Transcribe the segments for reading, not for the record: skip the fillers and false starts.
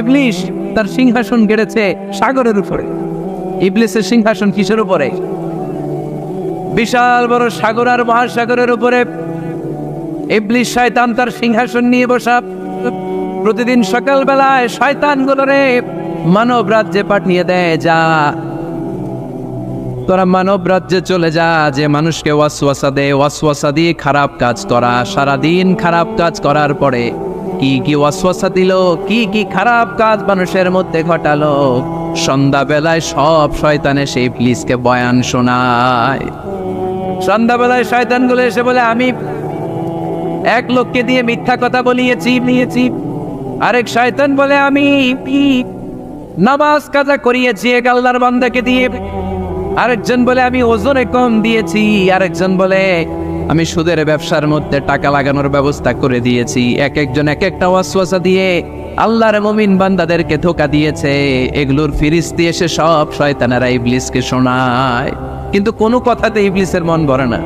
ইবলিস তার সিংহাসন গেড়েছে সাগরের উপরে। ইবলিসের সিংহাসন কিসের উপরে? বিশাল বড় সাগর আর মহাসাগরের উপরে ইবলিস শয়তান তার সিংহাসন নিয়ে বসা। প্রতিদিন সকালবেলায় শয়তানগুলোরে মানব রাজ্যে পাঠিয়ে দেয়, যা তোরা মানব রাজ্যে চলে যা, যে মানুষকে ওয়াসওয়াসা দেয়, ওয়াসওয়াসা দিয়ে খারাপ কাজ করা। সারাদিন খারাপ কাজ করার পরে কি কি ওয়াসওয়াসা দিল, কি কি খারাপ কাজ মানুষের মধ্যে ঘটালো, সন্ধ্যাবেলায় সব শয়তানে সেই ইবলিসকে বয়ান শোনায়। সন্ধ্যাবেলায় শয়তানগুলো এসে বলে, আমি এক লোককে দিয়ে মিথ্যা কথা বলিয়েছি। আরেক শয়তান বলে, আমি নামাজ কাজা করিয়েছি এক আল্লাহর বান্দাকে দিয়ে। আরেকজন বলে, আমি ওজনে কম দিয়েছি। আরেকজন বলে, আমি সুদের ব্যবসার মধ্যে টাকা লাগানোর ব্যবস্থা করে দিয়েছি। এক একজন এক একটা ওয়াসওয়াসা দিয়ে আল্লাহর মুমিন বান্দাদেরকে ধোঁকা দিয়েছে। এগুলোর ফিরিস্তি এসে সব শয়তানেরা ইবলিসকে শোনায়, কিন্তু কোনো কথাতে ইবলিসের মন ভরে না।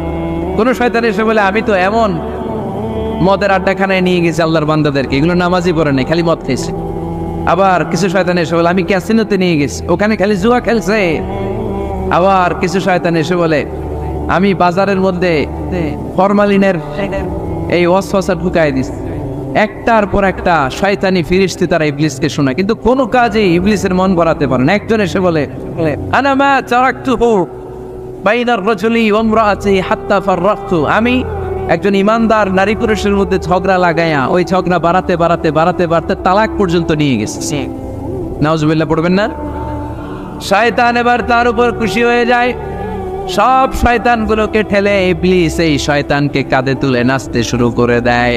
কোন শয়তান এসে বলে, আমি তো এমন মদের আড্ডাখানায় নিয়ে গেছি আল্লাহর বান্দাদেরকে, এগুলো নামাজই পড়ে নাই, খালি মদ খেয়েছে। আবার কিছু শয়তান এসে বলে, আমি ক্যাসিনোতে নিয়ে গেছি, ওখানে খালি জুয়া খেলছে। আবার কিছু শয়তান এসে বলে, আমি বাজারের মধ্যে ফরমালিনের এই ওয়াসওয়াসা ঢুকাই দিছি। একটার পর একটা শয়তানি ফিরিস্তি তারা ইবলিসকে শোনায়, কিন্তু কোনো কাজে ইবলিসের মন ভরাতে পারে না। একজন এসে বলে, আনা মা তারাকতুহু বাইনার রাজুলি ওয়া ইমরাআতিহি হাত্তা ফাররাকতু, আমি একজন ইমানদার নারী পুরুষের মধ্যে ঝগড়া লাগায়া ওই ঝগড়া বাড়াতে তালাক পর্যন্ত নিয়ে গেছে। নাউজুবিল্লাহ পড়বেন না? শয়তান এবার তার উপর খুশি হয়ে যায়। সব শয়তানগুলোকে ঠেলে ইবলিস এই শয়তানকে কাঁধে তুলে নাচতে শুরু করে দেয়।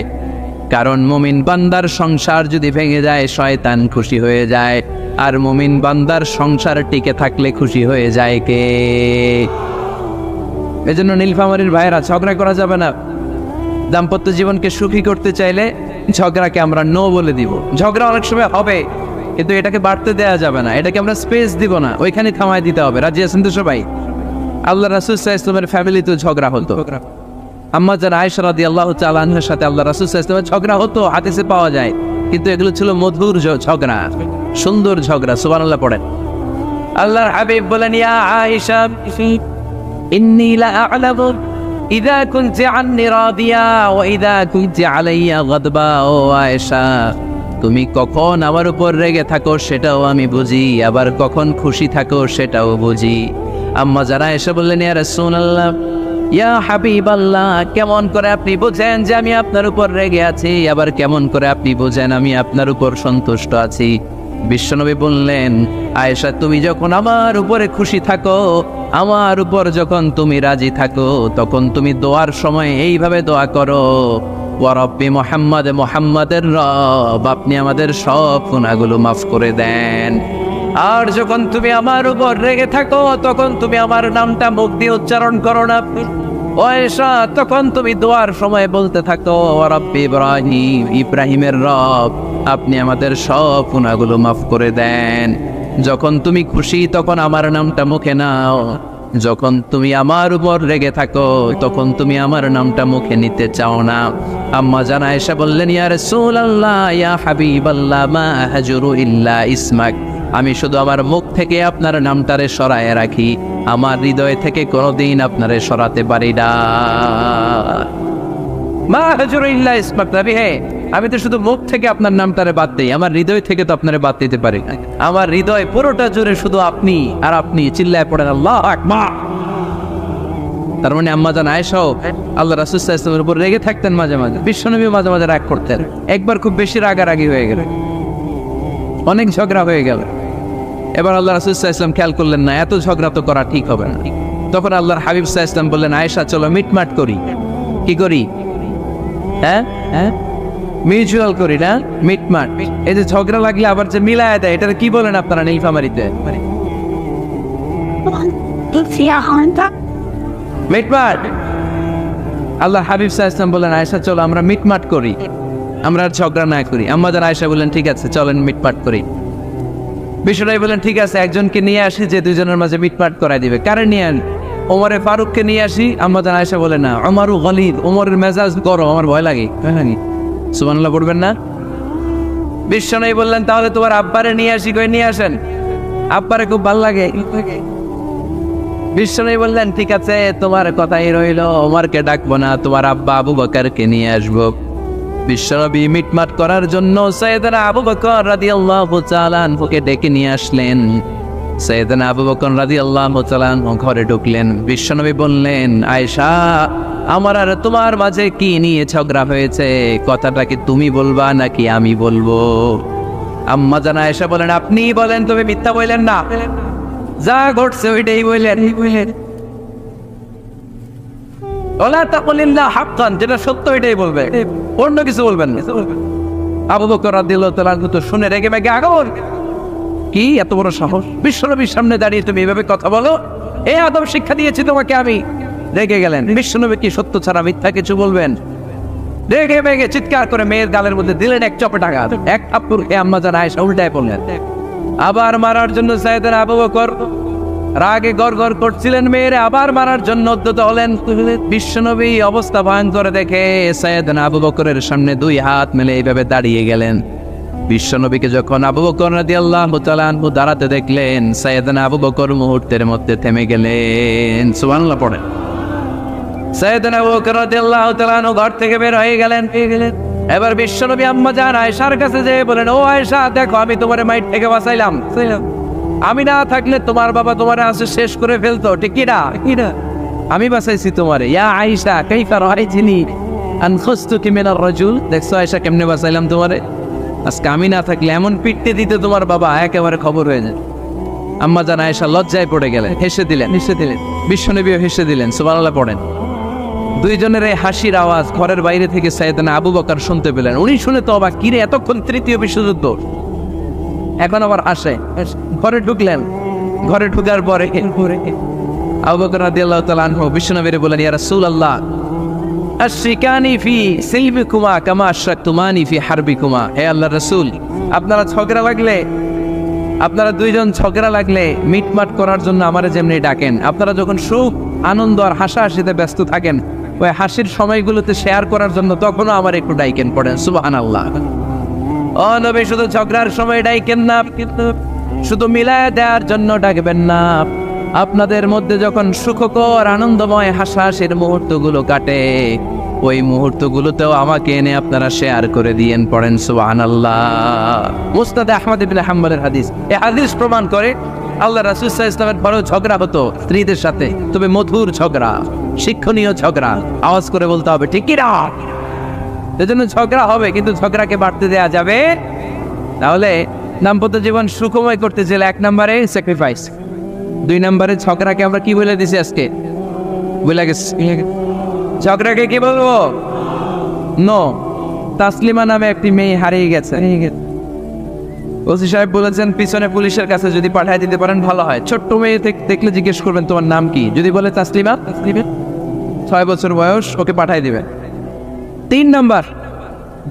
কারণ মুমিন বান্দার সংসার যদি ভেঙে যায় শয়তান খুশি হয়ে যায়, আর মুমিন বান্দার সংসার টিকে থাকলে খুশি হয়ে যায় কে? এজন্য নীলফামারীর ভাইয়েরা, ঝগড়া করা যাবে না। দাম্পত্য জীবনকে সুখী করতে চাইলে ঝগড়াকে আমরা নো বলে দিব। ঝগড়া অনেক সময় হবে, কিন্তু এটাকে বাড়তে দেওয়া যাবে না, এটাকে আমরা স্পেস দিব না, ওইখানে থামায় দিতে হবে। রাজি আছেন তো সবাই? আল্লাহ রাসূল সাল্লাল্লাহু আলাইহি ওয়াসাল্লামের ফ্যামিলিতে ঝগড়া হতো। আম্মা জান আয়েশা রাদিয়াল্লাহু তাআলা আনহার সাথে আল্লাহ রাসূল সাল্লাল্লাহু আলাইহি ওয়াসাল্লামের ঝগড়া হতো, হাদিসে পাওয়া যায়। কিন্তু এগুলো ছিল মধুর ঝগড়া, সুন্দর ঝগড়া। সুবহানাল্লাহ পড়েন। আল্লাহর হাবিব বলেন, ইয়া আয়েশা ইন্নী লা আ'লামু ইযা কুনতি আন্নী রাদিয়া ওয়া ইযা কুনতি আলাইয়া গাদবা। ও আয়েশা, তুমি কখন আমার উপর রেগে থাকো সেটাও আমি বুঝি, আবার কখন খুশি থাকো সেটাও বুঝি। আম্মা যারা এসে বললেন, ইয়া রাসূলুল্লাহ, ইয়া হাবিবাল্লাহ, কেমন করে আপনি বুঝেন যে আমি আপনার উপর রেগে আছি, আবার কেমন করে আপনি বুঝেন আমি আপনার উপর সন্তুষ্ট আছি? বিশ্বনবী বললেন, আয়েশা, তুমি যখন আমার উপরে খুশি থাকো, আমার উপর যখন তুমি রাজি থাকো, তখন তুমি দোয়ার সময় এইভাবে দোয়া করো, ওয়া রব্বি মুহাম্মদ, মুহাম্মাদের রব, আপনি আমাদের সব গুনাহগুলো মাফ করে দেন। আর যখন তুমি আমার উপর রেগে থাকো, তখন তুমি আমার নামটা মুখ দিয়ে উচ্চারণ করো না। ও আয়েশা, তখন তুমি দোয়ার সময় বলতে থাকো, ওয়া রব্বি ইব্রাহিম, ইব্রাহিমের রব, আপনি আমাদের সব গুনাহগুলো মাফ করে দেন। যখন তুমি খুশি তখন আমার নামটা মুখে নাও, যখন তুমি আমার উপর রেগে থাকো তখন তুমি আমার নামটা মুখে নিতে চাও না। আম্মা জান আয়েশা বললেন, ইয়া রাসূলুল্লাহ, ইয়া হাবিবাল্লাহ, মা হাজুরু ইল্লা ইসমাক, আমি শুধু আমার মুখ থেকে আপনার নামটারে সরায় রাখি, আমার হৃদয় থেকে কোনোদিন আপনারে সরাতে পারি না। মা হাজুরু ইল্লা ইসমাক, নবী হে, আমি তো শুধু মুখ থেকে আপনার নামটারে বাদ দেই, আমার হৃদয় থেকে তো আপনারে বাদ দিতে পারি না। আমার হৃদয় পুরোটা জুড়ে শুধু আপনি আর আপনি। চিল্লায় পড়েন আল্লাহু আকবার। তার মানে আম্মা জান আয়েশাও আল্লাহ রাসূল সাল্লাল্লাহু আলাইহি ওয়াসাল্লামের উপর রেগে থাকতেন মাঝে মাঝে। বিশ্বনবী মাঝে মাঝে রাগ করতেন। একবার খুব বেশি রাগারাগি হয়ে গেল, অনেক ঝগড়া হয়ে গেল। এবার আল্লাহ রাসূল সাল্লাল্লাহু আলাইহি ওয়াসাল্লাম খেয়াল করলেন না, এত ঝগড়া তো করা ঠিক হবে না। তখন আল্লাহর হাবিব সাল্লাল্লাহু আলাইহি ওয়াসাল্লাম বললেন, আয়েশা, চলো মিটমাট করি। কি করি? হ্যাঁ, মিউচুয়াল করি না, মিটমাট। এই যে ঝগড়া লাগলে আবার যে মিলায় দেয়, এটা কি বলেন আপনারা নীলফামারীতে? মিটমাট। আল্লাহ হাবিব সাল্লাল্লাহু আলাইহি ওয়াসাল্লাম বললেন, আয়েশা, চলো আমরা মিটমাট করি, আমরা আর ঝগড়া না করি। আম্মা জান আয়েশা বললেন, ঠিক আছে, চলেন মিটমাট করি। বিশ্বনবী বললেন, ঠিক আছে, একজনকে নিয়ে আসি যে দুইজনের মাঝে মিটমাট করাই দিবে। কারে নিয়ে আন? ওমরে ফারুককে নিয়ে আসি। আম্মা জান আয়েশা বলে, না, ওমরু গলিদ, ওমরের মেজাজ গরম, আমার ভয় লাগে। সুবহানাল্লাহ পড়বেন না? বিশ্বনবী বললেন তাহলে তোমার আব্বারে নিয়ে আসি, কই নিয়ে আসেন, আব্বারে খুব ভালো লাগে। বিশ্বনবী বললেন ঠিক আছে, তোমার কথাই রইল, ওমরকে ডাকবো না, তোমার আব্বা আবু বকরকে নিয়ে আসবো। বিশ্বনবী মিটমাট করার জন্য সাইয়েদনা আবু বকর রাদিয়াল্লাহু তাআলা আনহুকে ডেকে নিয়ে আসলেন। সাইয়েদনা আবু বকর রাদিয়াল্লাহু তাআলা আনহু ঘরে ঢুকলেন। বিশ্বনবী বললেন, আয়েশা, আমার আর তোমার মাঝে কি নিয়ে ঝগড়া হয়েছে? কথাটা কি তুমি বলবা নাকি আমি বলবো? আম্মা জান আয়েশা বলেন, আপনি বলেন, তুমি মিথ্যা বললেন না, যা ঘটছে ওইটাই বললেন। ওলা তাকুলিল্লাহ হাক্কান, যেটা সত্য ওইটাই বলবে, অন্য কিছু বলবেন না। আবু বকর রাদিয়াল্লাহু তাআলা আনহু তো শুনে রেগে মেগে আগুন। কি এত বড় সাহস, বিশ্বনবীর সামনে দাঁড়িয়ে তুমি এভাবে কথা বলো? এই আদব শিক্ষা দিয়েছি তোমাকে আমি। রেগে গেলেন। বিশ্বনবী কি সত্য ছাড়া মিথ্যা কিছু বলবেন? রেগে মেগে চিৎকার করে মেয়ের গালের মধ্যে দিলেন এক চপেটাঘাত, এক থাপ্পড় খেয়ে আম্মা জান আয়েশা উল্টায় পড়লেন। আবার মারার জন্য সাইয়েদনা আবু বকর রাগে গড়গড় করছিলেন, মেয়েরে আবার মারার জন্য উদ্যত হলেন। বিশ্বনবী অবস্থা ভয়ঙ্কর দেখে সাইয়েদনা আবু বকরের সামনে দুই হাত মেলে এইভাবে দাঁড়িয়ে গেলেন। বিশ্বনবীকে যখন আবু বকর রাদিয়াল্লাহু তাআলা আনহু দাঁড়াতে দেখলেন, সাইয়েদনা আবু বকর মুহূর্তের মধ্যে থেমে গেলেন। সুবহানাল্লাহ পড়েন। সাইয়েদনা আবু বকর রাদিয়াল্লাহু তাআলা আনহু ঘর থেকে বের হয়ে গেলেন। এবার বিশ্বনবী আম্মা জান আয়েশার কাছে যেয়ে বলেন, ও আয়েশা, দেখো আমি তোমারে মাইট থেকে বাঁচাইলাম। আমি না থাকলে তোমার বাবা তোমারে আসে শেষ করে ফেলতো, ঠিক কি না? আমি বাঁচাইছি তোমারে। ইয়া আয়েশা কাইফা রাআইতিনি আন খুসতুকি মিনার রাজুল, দেখছো আয়েশা কেমনে বাঁচাইলাম তোমারে? আজকে আমি না থাকলে এমন পিটতে দিতে তোমার বাবা একেবারে খবর হয়ে যায়। আম্মা জান আয়েশা লজ্জায় পড়ে গেলেন, হেসে দিলেন। বিশ্বনবীও হেসে দিলেন। সুবহানাল্লাহ পড়েন। দুইজনের এই হাসির আওয়াজ ঘরের বাইরে থেকে সাইয়েদনা আবু বকর শুনতে পেলেন। উনি শুনে তো অবাক, কিরে এতক্ষণ তৃতীয় বিশ্বযুদ্ধ, এখন আবার হাসে। ঘরে ঢুকলেন। ঘরে ঢুকার পরে আবু বকর রাদিয়াল্লাহু তাআলা আনহু বিশ্বনবীর বলেন, ইয়া রাসূলুল্লাহ, আশরিকানি ফি সিলমিকুমা কামা আশরাকতুমানি ফি হারবিকুমা। হে আল্লাহর রাসূল, আপনারা দুইজন ঝগড়া লাগলে মিটমাট করার জন্য আমারে যেমনি ডাকেন, আপনারা যখন সুখ আনন্দ আর হাসাহাসিতে ব্যস্ত থাকেন, ওই হাসির সময়গুলোতে শেয়ার করার জন্য তখনও আমার একটু ডাইকেন। পড়েন সুবহানাল্লাহ। ও নবী, শুধু ঝগড়ার সময় ডাইকেন না, শুধু মিলায় দেওয়ার জন্য ডাকবেন না। আপনাদের মধ্যে যখন সুখকর আনন্দময় হাসাহাসির মুহূর্তগুলো কাটে, ওই মুহূর্তগুলোতেও আমাকে এনে আপনারা শেয়ার করে দিয়েন। পড়েন সুবহানাল্লাহ। মুসনাদে আহমদ ইবনে হাম্বলের হাদিস। এই হাদিস প্রমাণ করে আল্লাহ রাসূল সাল্লাল্লাহু আলাইহি ওয়াসাল্লামের বড় ঝগড়া হতো স্ত্রীদের সাথে, তবে মধুর ঝগড়া, শিক্ষণীয় ঝগড়া। আওয়াজ করে বলতে হবে, ঠিক কি না? এজন্য ঝগড়া হবে, কিন্তু ঝগড়াকে বাড়তে দেয়া যাবে। তাহলে দাম্পত্য জীবন সুখময় করতে চাইলে 1 নম্বরে স্যাক্রিফাইস, 2 নম্বরে ঝগড়াকে আমরা কি বলে দিছি আজকে? বলে গেছি ঝগড়াকে কি বলবো? নো। তাসলিমা নামে একটি মেয়ে হারিয়ে গেছে। ওসি সাহেব বলেছেন পিছনে পুলিশের কাছে যদি পাঠিয়ে দিতে পারেন ভালো হয়। ছোট্ট মেয়ে দেখলে জিজ্ঞেস করবেন তোমার নাম কি, যদি বলে তাসলিমা, 6 বছর বয়স, ওকে পাঠিয়ে দিবেন। 3 নম্বর,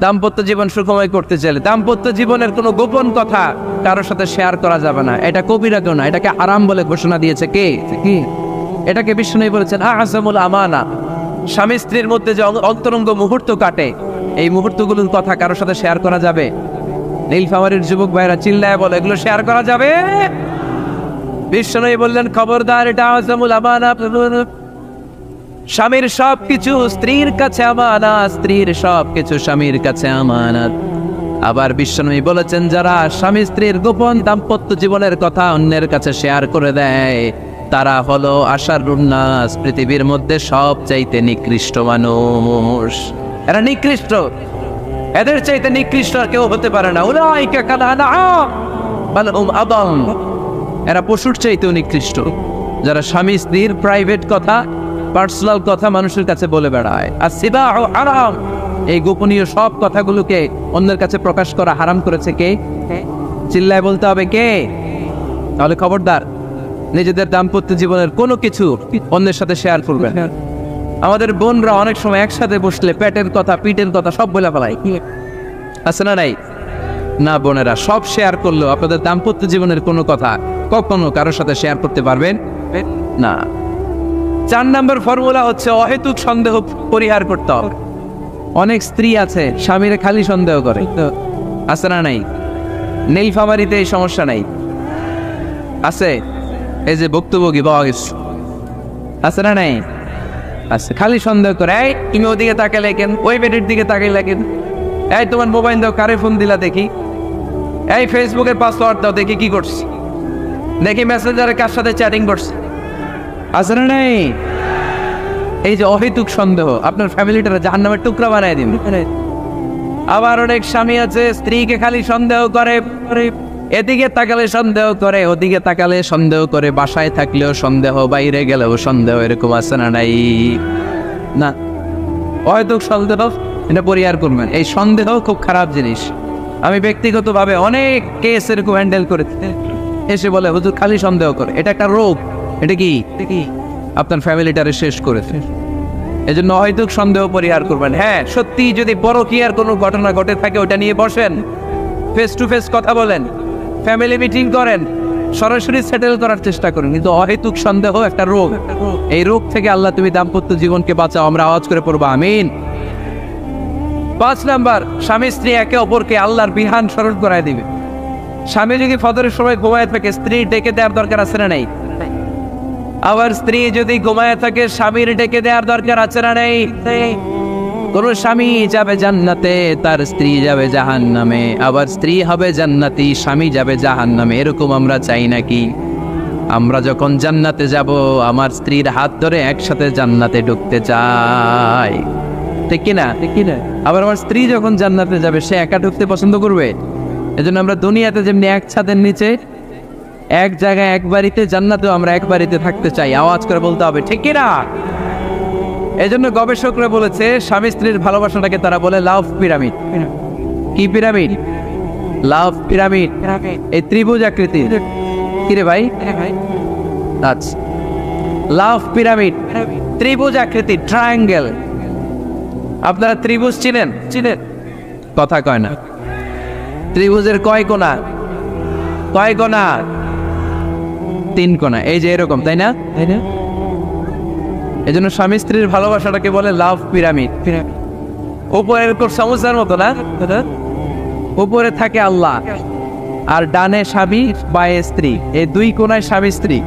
দাম্পত্য জীবন সুখময় করতে চাইলে দাম্পত্য জীবনের কোনো গোপন কথা কারোর সাথে শেয়ার করা যাবে না। এটা কবিরা কেউ না, এটাকে হারাম বলে ঘোষণা দিয়েছে কে? এটাকে বিষ্ণু বলেছেন আযমুল আমানা। স্বামী স্ত্রীর মধ্যে যে অন্তরঙ্গ মুহূর্ত কাটে, এই মুহূর্তগুলোর কথা কারোর সাথে শেয়ার করা যাবে? নীলফামারীর যুবক ভাইরা চিল্লায় বলে, এগুলো শেয়ার করা যাবে? বিষ্ণু বললেন খবরদার, এটা আযমুল আমানা। স্বামীর সবকিছু স্ত্রীর কাছে আমানত, স্ত্রীর সবকিছু স্বামীর কাছে আমানত। আবার বিষ্ণু বলেছেন, যারা স্বামী স্ত্রীর গোপন দাম্পত্য জীবনের কথা অন্যের কাছে শেয়ার করে দেয়, তারা হলো আশারুন নাস, পৃথিবীর মধ্যে সবচাইতে নিকৃষ্ট মানুষ। এরা নিকৃষ্ট, এদের চাইতে নিকৃষ্ট আর কেউ হতে পারে না। উলাইকা কাল আনআম বাল হুম আদাল। এরা পশুর চাইতেও নিকৃষ্ট, যারা স্বামী স্ত্রীর প্রাইভেট কথা, পার্সোনাল কথা মানুষের কাছে বলে বেড়ায়। আর সিবাহু হারাম, এই গোপনীয় সব কথাগুলোকে অন্যের কাছে প্রকাশ করা হারাম করেছে কে? চিল্লায় বলতে হবে কে? তাহলে খবরদার, নিজেদের দাম্পত্য জীবনের কোনো কিছু অন্যের সাথে শেয়ার করবেন। আমাদের বোনরা অনেক সময় একসাথে বসলে পেটের কথা, পিঠের কথা সব বলে ফেলায়, আছে না নাই? না বোনেরা, সব শেয়ার করলেও আপনাদের দাম্পত্য জীবনের কোনো কথা কখনো কারোর সাথে শেয়ার করতে পারবেন না। 4 নম্বর ফর্মুলা হচ্ছে অহেতুক সন্দেহ পরিহার করতে হবে। অনেক স্ত্রী আছে স্বামীরে খালি সন্দেহ করে, আছে না নাই? নীলফামারীতে এই সমস্যা নাই? আছে? এই যে ভুক্তভোগী পাওয়া গেছে, আছে না নাই? আছে। খালি সন্দেহ করে, এই তুমি ওদিকে তাকালে কেন, ওই বেডের দিকে তাকাইলা কেন, এই তোমার মোবাইল দাও, কারে ফোন দিলা দেখি, এই ফেসবুকের পাসওয়ার্ড দাও দেখি কি করছে, দেখি মেসেঞ্জারে কার সাথে চ্যাটিং করছে, আছে না নাই? এই যে অহেতুক সন্দেহ আপনার ফ্যামিলিটারে জাহান্নামের টুকরা বানায় দিন। আবার অনেক স্বামী আছে স্ত্রীকে খালি সন্দেহ করে, এদিকে তাকালে সন্দেহ করে, ওদিকে তাকালে সন্দেহ করে, বাসায় থাকলেও সন্দেহ, বাইরে গেলেও সন্দেহ, এরকম আছে না নাই? না, অহেতুক সন্দেহ এটা পরিহার করবেন। এই সন্দেহ খুব খারাপ জিনিস। আমি ব্যক্তিগতভাবে অনেক কেস এরকম হ্যান্ডেল করেছি, এসে বলে হুজুর খালি সন্দেহ করে, এটা একটা রোগ। এটা কি আপনার ফ্যামিলিটারে শেষ করেছে। এজন্য অহেতুক সন্দেহ পরিহার করবেন। হ্যাঁ, সত্যি যদি পরকীয়ার কোনো ঘটনা ঘটে থাকে ওটা নিয়ে বসেন, ফেস টু ফেস কথা বলেন, ফ্যামিলি মিটিং করেন, সরাসরি সেটেল করার চেষ্টা করেন। কিন্তু অহেতুক সন্দেহ একটা রোগ। এই রোগ থেকে আল্লাহ তুমি দাম্পত্য জীবনকে বাঁচাও, আমরা আওয়াজ করে পড়বো আমিন। 5 নাম্বার, স্বামী স্ত্রী একে অপরকে আল্লাহর বিধান স্মরণ করায় দিবে। স্বামী যদি ফজরের সময় ঘুমায় থাকে, স্ত্রী ডেকে দেওয়ার দরকার আছে না নাই? আবার স্ত্রী যদি ঘুমায় থাকে, স্বামীর ডেকে দেওয়ার দরকার আছে না নাই? কোন স্বামী যাবে জান্নাতে, তার স্ত্রী যাবে জাহান্নামে, আবার স্ত্রী হবে জান্নাতি, স্বামী যাবে জাহান্নামে। এরকম আমরা চাই নাকি? আমরা যখন জান্নাতে যাব, আমার স্ত্রীর হাত ধরে একসাথে জান্নাতে ঢুকতে চাই, ঠিক কিনা? ঠিক কিনা? আবার আমার স্ত্রী যখন জান্নাতে যাবে, সে একা ঢুকতে পছন্দ করবে? এজন্য আমরা দুনিয়াতে যেমনি এক ছাদের নিচে, এক জায়গায়, এক বাড়িতে, জান্নাতেও আমরা এক বাড়িতে থাকতে চাই। আওয়াজ করে বলতে হবে, ঠিক কিনা? এজন্য গবেষকরা বলেছে স্বামী স্ত্রীর ভালোবাসাটাকে তারা বলে লাভ পিরামিড। কি পিরামিড? লাভ পিরামিড। এই ত্রিভুজ আকৃতি। কিরে ভাই? আচ্ছা, লাভ পিরামিড, ত্রিভুজ আকৃতি, ট্রায়াঙ্গেল। আপনারা ত্রিভুজ চিনেন? চিনেন? কথা কয় না। ত্রিভুজের কয় কোণা? কয় কোণা? 3 কোণা। এই যে এরকম, তাই না? তাই না? এই জন্য স্বামী স্ত্রীর ভালোবাসাটাকে বলে লাভ পিরামিড। উপরে এরকম সমুদ্রের মতো না, উপরে থাকে আল্লাহ, আর ডানে স্বামী, বায়ে স্ত্রী। এই 2 কোণায় স্বামী স্ত্রী,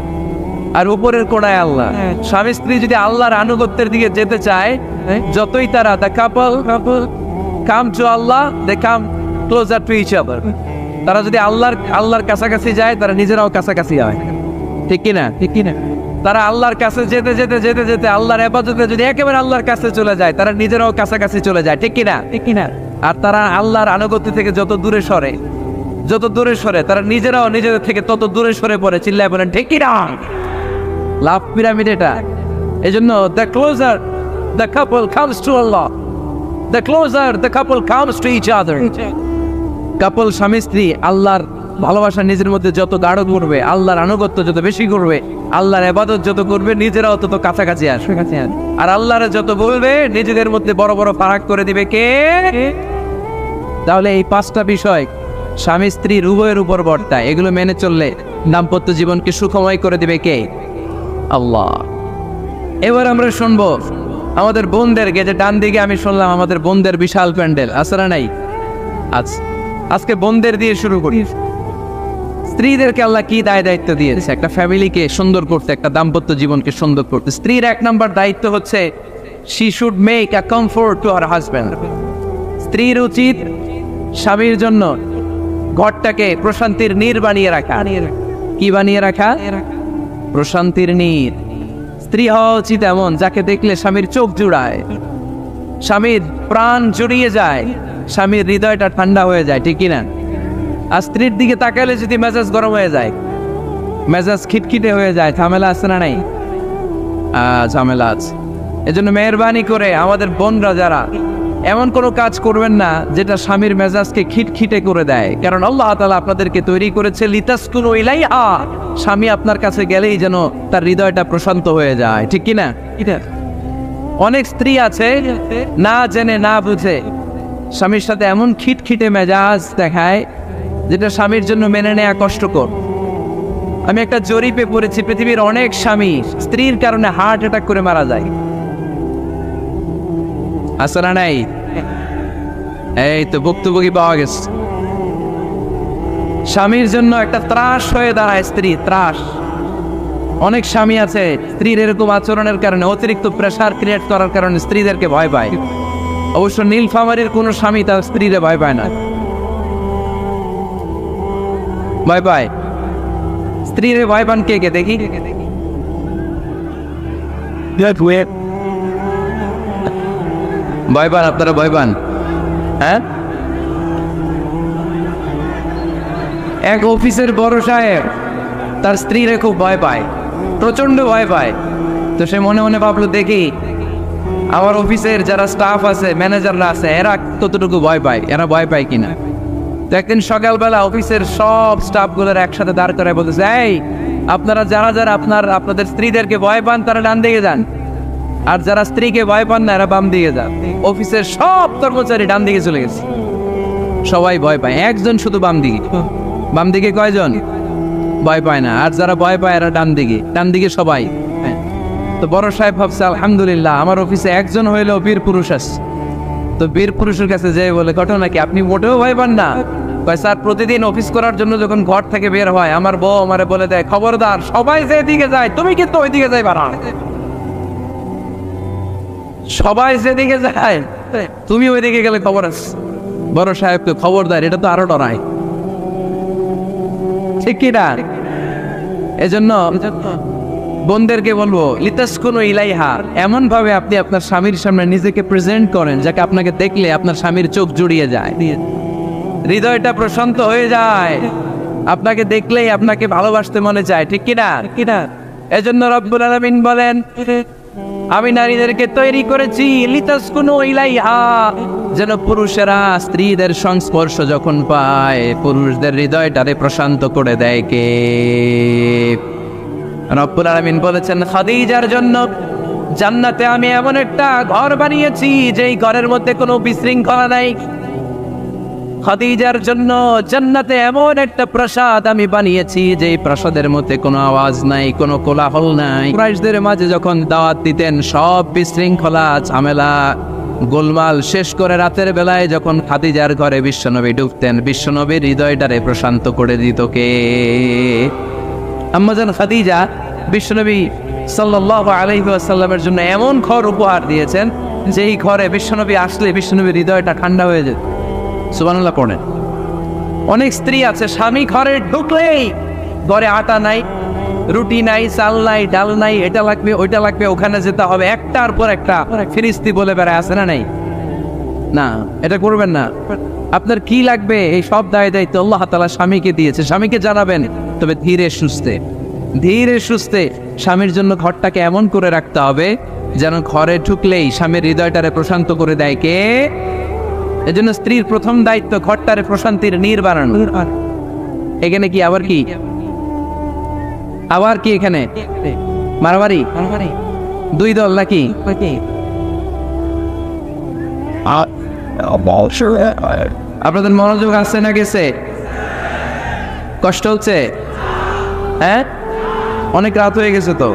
আর উপরের কোণায় আল্লাহ। স্বামী স্ত্রী যদি আল্লাহর আনুগত্যের দিকে যেতে চায়, যতই তারা the couple come to Allah, they come closer to each other। তারা যদি আল্লাহর কাছাকাছি যায়, তারা নিজেরাও কাছাকাছি হয়, ঠিক কিনা? ঠিক কিনা? তারা আল্লাহর কাছে যেতে যেতে যেতে যেতে আল্লাহর ইবাদতে যদি একেবারে আল্লাহর কাছে চলে যায়, তারা নিজেরাও কাছাকাছি চলে যায়, ঠিক কিনা? ঠিক কিনা? আর তারা আল্লাহর আনুগত্য থেকে যত দূরে সরে, তারা নিজেরাও নিজেদের থেকে তত দূরে সরে পড়ে। চিল্লায় বলেন ঠিক কিনা? লাভ পিরামিড এটা। এই জন্য the closer the couple comes to Allah, the closer the couple comes to each other। কাপল স্বামী স্ত্রী আল্লাহর ভালোবাসা নিজের মধ্যে যত গাঢ় করবে, আল্লাহর আনুগত্য যত বেশি করবে, আল্লাহর ইবাদত যত করবে, নিজেরাও তত কাছাকাছি আসবে। আর আল্লাহর যত বলবে, নিজেদের মধ্যে বড় বড় ফারাক করে দিবে কে? তাহলে এই 5টা বিষয় স্বামী স্ত্রীর উভয়ের উপর বর্তায়। এগুলো মেনে চললে দাম্পত্য জীবনকে সুখময় করে দিবে কে? আল্লাহ। এবার আমরা শুনবো আমাদের বোনদেরকে। যে ডান দিকে আমি শুনলাম আমাদের বোনদের বিশাল প্যান্ডেল, আছে না নাই? আজকে বোনদের দিয়ে শুরু করি। স্ত্রীদেরকে আল্লাহ কি দায়িত্ব দিয়েছে একটা ফ্যামিলিকে সুন্দর করতে, একটা দাম্পত্য জীবনকে সুন্দর করতে? স্ত্রীর 1 নম্বর দায়িত্ব হচ্ছে she should make a comfort to her husband। স্ত্রীর উচিত স্বামীর জন্য ঘরটাকে প্রশান্তির নীর বানিয়ে রাখা। কি বানিয়ে রাখা? প্রশান্তির নীর। স্ত্রী হওয়া উচিত এমন যাকে দেখলে স্বামীর চোখ জুড়ায়, স্বামীর প্রাণ জুড়িয়ে যায়, স্বামীর হৃদয়টা ঠান্ডা হয়ে যায়, ঠিক কিনা? আর স্ত্রীর দিকে তাকালে যদি মেজাজ গরম হয়ে যায়, মেজাজ খিটখিটে হয়ে যায়, ঝামেলা আছে না নাই? ঝামেলা আছে। এজন্য মেহেরবানি করে আমাদের বোনরা যারা, এমন কোনো কাজ করবেন না যেটা স্বামীর মেজাজকে খিটখিটে করে দেয়। কারণ আল্লাহ তাআলা আপনাদেরকে তৈরি করেছে লিতাসকুনু ইলাইহা, স্বামী আপনার কাছে গেলেই যেন তার হৃদয়টা প্রশান্ত হয়ে যায়, ঠিক কিনা? অনেক স্ত্রী আছে না জেনে না বুঝে স্বামীর সাথে এমন খিটখিটে মেজাজ দেখায় যেটা স্বামীর জন্য মেনে নেওয়া কষ্টকর। আমি একটা জরিপে পড়েছি, পৃথিবীর অনেক স্বামী স্ত্রীর কারণে হার্ট অ্যাটাক করে মারা যায়। আছে না নাই? এই তো ভুক্তভোগী পাওয়া গেছে। স্বামীর জন্য একটা ত্রাস হয়ে দাঁড়ায় স্ত্রী, ত্রাস। অনেক স্বামী আছে স্ত্রীর এরকম আচরণের কারণে, অতিরিক্ত প্রেসার ক্রিয়েট করার কারণে স্ত্রীদেরকে ভয় পায়। অবশ্য নীলফামারীর কোনো স্বামী তার স্ত্রীরে ভয় পায় না। ভয় পায় স্ত্রীরে ভয় পান কে কে দেখি? ভয় পান আপনারা? ভয় পান? হ্যাঁ, এক অফিসের বড় সাহেব তার স্ত্রীরে খুব ভয় পায়, প্রচন্ড ভয় পায়। তো সে মনে মনে ভাবলো, দেখি আমার অফিসের যারা স্টাফ আছে, ম্যানেজাররা আছে, এরা কতটুকু ভয় পায়, এরা ভয় পায় কিনা। তো একদিন সকালবেলা অফিসের সব স্টাফগুলোর একসাথে দাঁড় করে বলতেছে, এই আপনারা যারা যারা আপনাদের স্ত্রীদেরকে ভয় পান তারা ডান দিকে যান, আর যারা স্ত্রীকে ভয় পান না এরা বাম দিকে যান। অফিসের সব কর্মচারী ডান দিকে চলে গেছে, সবাই ভয় পায়, একজন শুধু বাম দিকে। বাম দিকে কয়জন ভয় পায় না, আর যারা ভয় পায় এরা ডান দিকে, ডান দিকে সবাই। তো বড় সাহেব ভাবছে, আলহামদুলিল্লাহ আমার অফিসে একজন হইলেও বীর পুরুষ আছে। তো বীর পুরুষের কাছে যেয়ে বলে, ঘটনা কি, আপনি মোটেও ভয় পান না? কয়, স্যার প্রতিদিন অফিস করার জন্য যখন ঘর থেকে বের হয় আমার বউ আমারে বলে দেয়, খবরদার সবাই যেদিকে যায় তুমি কিন্তু ওইদিকে যাইবা না, সবাই যেদিকে যায় তুমি ওইদিকে গেলে খবর আছে। বড় সাহেবকে খবরদার, এটা তো আরো ডরায়, ঠিক কিনা? এজন্য বোনদেরকে বলবো, লিতাসকুনু ইলাইহা, এমন ভাবে আপনি আপনার স্বামীর সামনে নিজেকে প্রেজেন্ট করেন যাকে আপনাকে দেখলে আপনার স্বামীর চোখ জুড়িয়ে যায়, হৃদয়টা প্রশান্ত হয়ে যায়, আপনাকে দেখলেই আপনাকে ভালোবাসতে মনে চায়, ঠিক কিনা? এজন্য রব্বুল আলামিন বলেন, আমি নারীদেরকে তৈরি করেছি লিতাসকুনু ইলাইহা, যেন পুরুষেরা স্ত্রীদের সংস্পর্শ যখন পায় পুরুষদের হৃদয়টারে প্রশান্ত করে দেয় কে? রব্বুল আলামিন বলেছেন, খাদিজার জন্য জান্নাতে আমি এমন একটা ঘর বানিয়েছি যেই ঘরের মধ্যে কোনো বিশৃঙ্খলা নাই। খাদিজার জন্য জান্নাতে এমন একটা প্রাসাদ আমি বানিয়েছি যেই প্রাসাদের মধ্যে কোনো আওয়াজ নাই, কোনো কোলাহল নাই। কুরাইশদের মাঝে যখন দাওয়াত দিতেন সব বিশৃঙ্খলা ঝামেলা গোলমাল শেষ করে রাতের বেলায় যখন খাদিজার ঘরে বিশ্বনবী ঢুকতেন, বিশ্বনবীর হৃদয়টারে প্রশান্ত করে দিত কে? আম্মাজান খাদিজা বিশ্বনবী সাল্লাল্লাহু আলাইহি ওয়াসাল্লামের জন্য এমন ঘর উপহার দিয়েছেন যেই ঘরে বিশ্বনবী আসলে বিশ্বনবীর হৃদয়টা ঠান্ডা হয়ে যেত। সুবহানাল্লাহ পড়েন। অনেক স্ত্রী আছে স্বামী ঘরে ঢুকলেই ঘরে আটা নাই, রুটি নাই, চাল নাই, ডাল নাই, এটা লাগবে ওইটা লাগবে, ওখানে যেতে হবে, একটার পর একটা ফিরিস্তি বলে বেড়ায়, আছে না নাই? না, এটা করবেন না। আপনার কি লাগবে এই সব দায় দায়িত্ব আল্লাহ তাআলা স্বামীকে দিয়েছে, স্বামীকে জানাবেন, তবে ধীরে সুস্থে ধীরে সুস্থে স্বামীর জন্য ঘরটাকে এমন করে রাখতে হবে যেন ঘরে ঢুকলেই স্বামীর হৃদয়টারে প্রশান্ত করে দেয় কে? এজন্য স্ত্রীর প্রথম দায়িত্ব ঘরটারে প্রশান্তির নীড় বানানো। এখানে কি আবার কি এখানে মারামারি দুই দল নাকি? আপনাদের মনোযোগ আসছে না গেছে? কষ্ট হচ্ছে? হ্যাঁ, অনেক রাত হয়ে গেছে তো,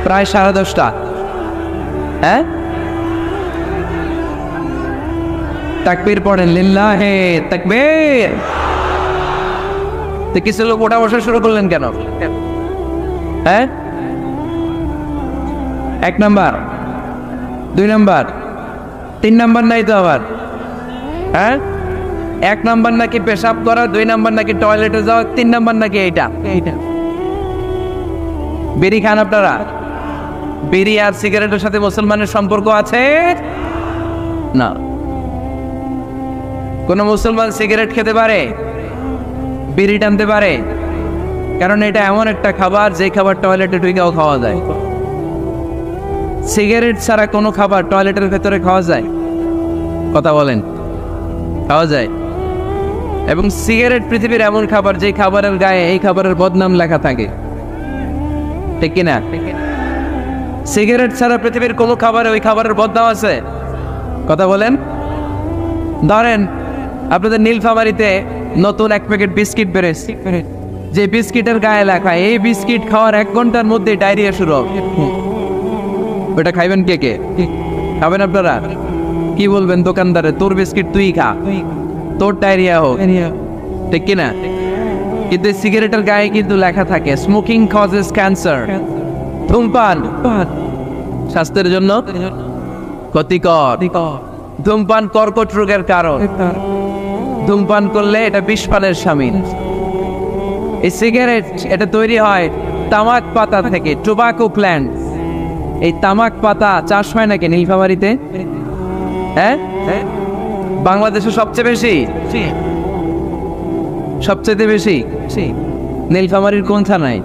প্রায় 10:30। হ্যাঁ, তাকবীর পড়েন, লিল্লাহে তাকবীর। তো কিছু লোক ওঠা বসা শুরু করলেন কেন? হ্যাঁ, 1 নাম্বার 2 নাম্বার 3 নাম্বার নাই তো আবার? হ্যাঁ, 1 নাম্বার নাকি পেশাব করা, 2 নাম্বার নাকি টয়লেটে যাওয়া, 3 নাম্বার নাকি এইটা। বিড়ি খান আপনারা? বিড়ি আর সিগারেটের সাথে মুসলমানের সম্পর্ক আছে না। কোন মুসলমান সিগারেট খেতে পারে, বিড়ি টানতে পারে? কারণ এটা এমন একটা খাবার যে খাবার টয়লেটে ঢুকেও খাওয়া যায়। সিগারেট ছাড়া কোনো খাবার টয়লেটের ভেতরে খাওয়া যায়? কথা বলেন, খাওয়া যায়। এবং সিগারেট পৃথিবীর এমন খাবার যে খাবারের গায়ে এই খাবারের বদনাম লেখা থাকে, ঠিক কিনা? সিগারেট ছাড়া পৃথিবীর কোনো খাবারে ওই খাবারের বদনাম আছে? কথা বলেন। ধরেন আপনাদের নীলফামারীতে নতুন 1 প্যাকেট বিস্কিট বেরোচ্ছে, যে বিস্কিটের গায়ে লেখা এই বিস্কিট খাওয়ার 1 ঘন্টার মধ্যে ডায়রিয়া শুরু হবে। ওটা খাইবেন কে কে? খাবেন আপনারা? কি বলবেন দোকানদারে, তোর বিস্কিট তুই খা, তোর ডায়রিয়া হোক, ঠিক কিনা? কিন্তু সিগারেটের গায়ে কিন্তু লেখা থাকে স্মোকিং কজেস ক্যান্সার, ধূমপান স্বাস্থ্যের জন্য ক্ষতিকর, ধূমপান কর্কট রোগের কারণ, ধূমপান করলে এটা বিষপানের শামিল। এই সিগারেট এটা তৈরি হয় তামাক পাতা থেকে, টোবাকো প্ল্যান্ট। এই তামাক পাতা চাষ হয় নাকি নীলফামারীতে? হ্যাঁ, বাংলাদেশে সবচেয়ে বেশি, সবচেয়ে বেশি নীলফামারীর কোন থানায়?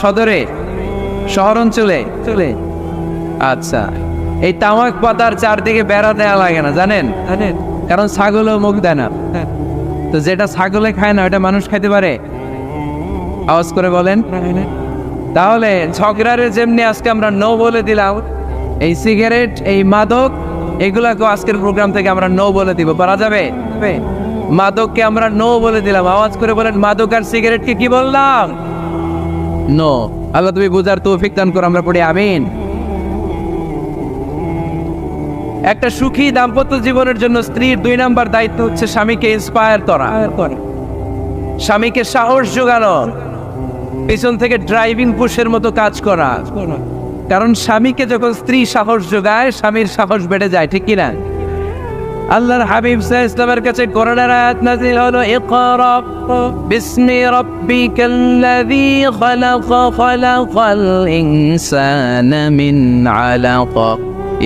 সদরে, শহর অঞ্চলে। আচ্ছা, এই তামাক পাতার চারদিকে বেড়া দেওয়া লাগে না, জানেন? কারণ ছাগলও মুখ দেয় না। তো যেটা ছাগলে খায় না ওটা মানুষ খাইতে পারে? আওয়াজ করে বলেন। তাহলে ঝগড়ারে যেমনি আজকে আমরা নো বলে দিলাম, এই সিগারেট, এই মাদক, এগুলাকে আজকের প্রোগ্রাম থেকে আমরা নো বলে দিব। পারা যাবে? মাদককে আমরা নো বলে দিলাম। আওয়াজ করে বলেন, মাদক আর সিগারেটকে কি বললাম? নো। আল্লাহ তুমি বুঝার তৌফিক দান করো, আমরা পড়ি আমিন। একটা সুখী দাম্পত্য জীবনের জন্য স্ত্রীর 2 নাম্বার দায়িত্ব হচ্ছে স্বামীকে ইন্সপায়ার করা, স্বামীকে সাহস যোগানো, পিছন থেকে ড্রাইভিং পুশের মতো কাজ করা। কারণ স্বামীকে যখন স্ত্রী সাহস যোগায়, স্বামীর সাহস বেড়ে যায়, ঠিক কিনা? আল্লাহর হাবিব সাল্লাল্লাহু আলাইহি ওয়াসাল্লামের কাছে কোরআনের আয়াত নাযিল হলো, ইকরা বিসমি রাব্বিকাল্লাযী খালাক, খালাকাল ইনসানা মিন আলাক,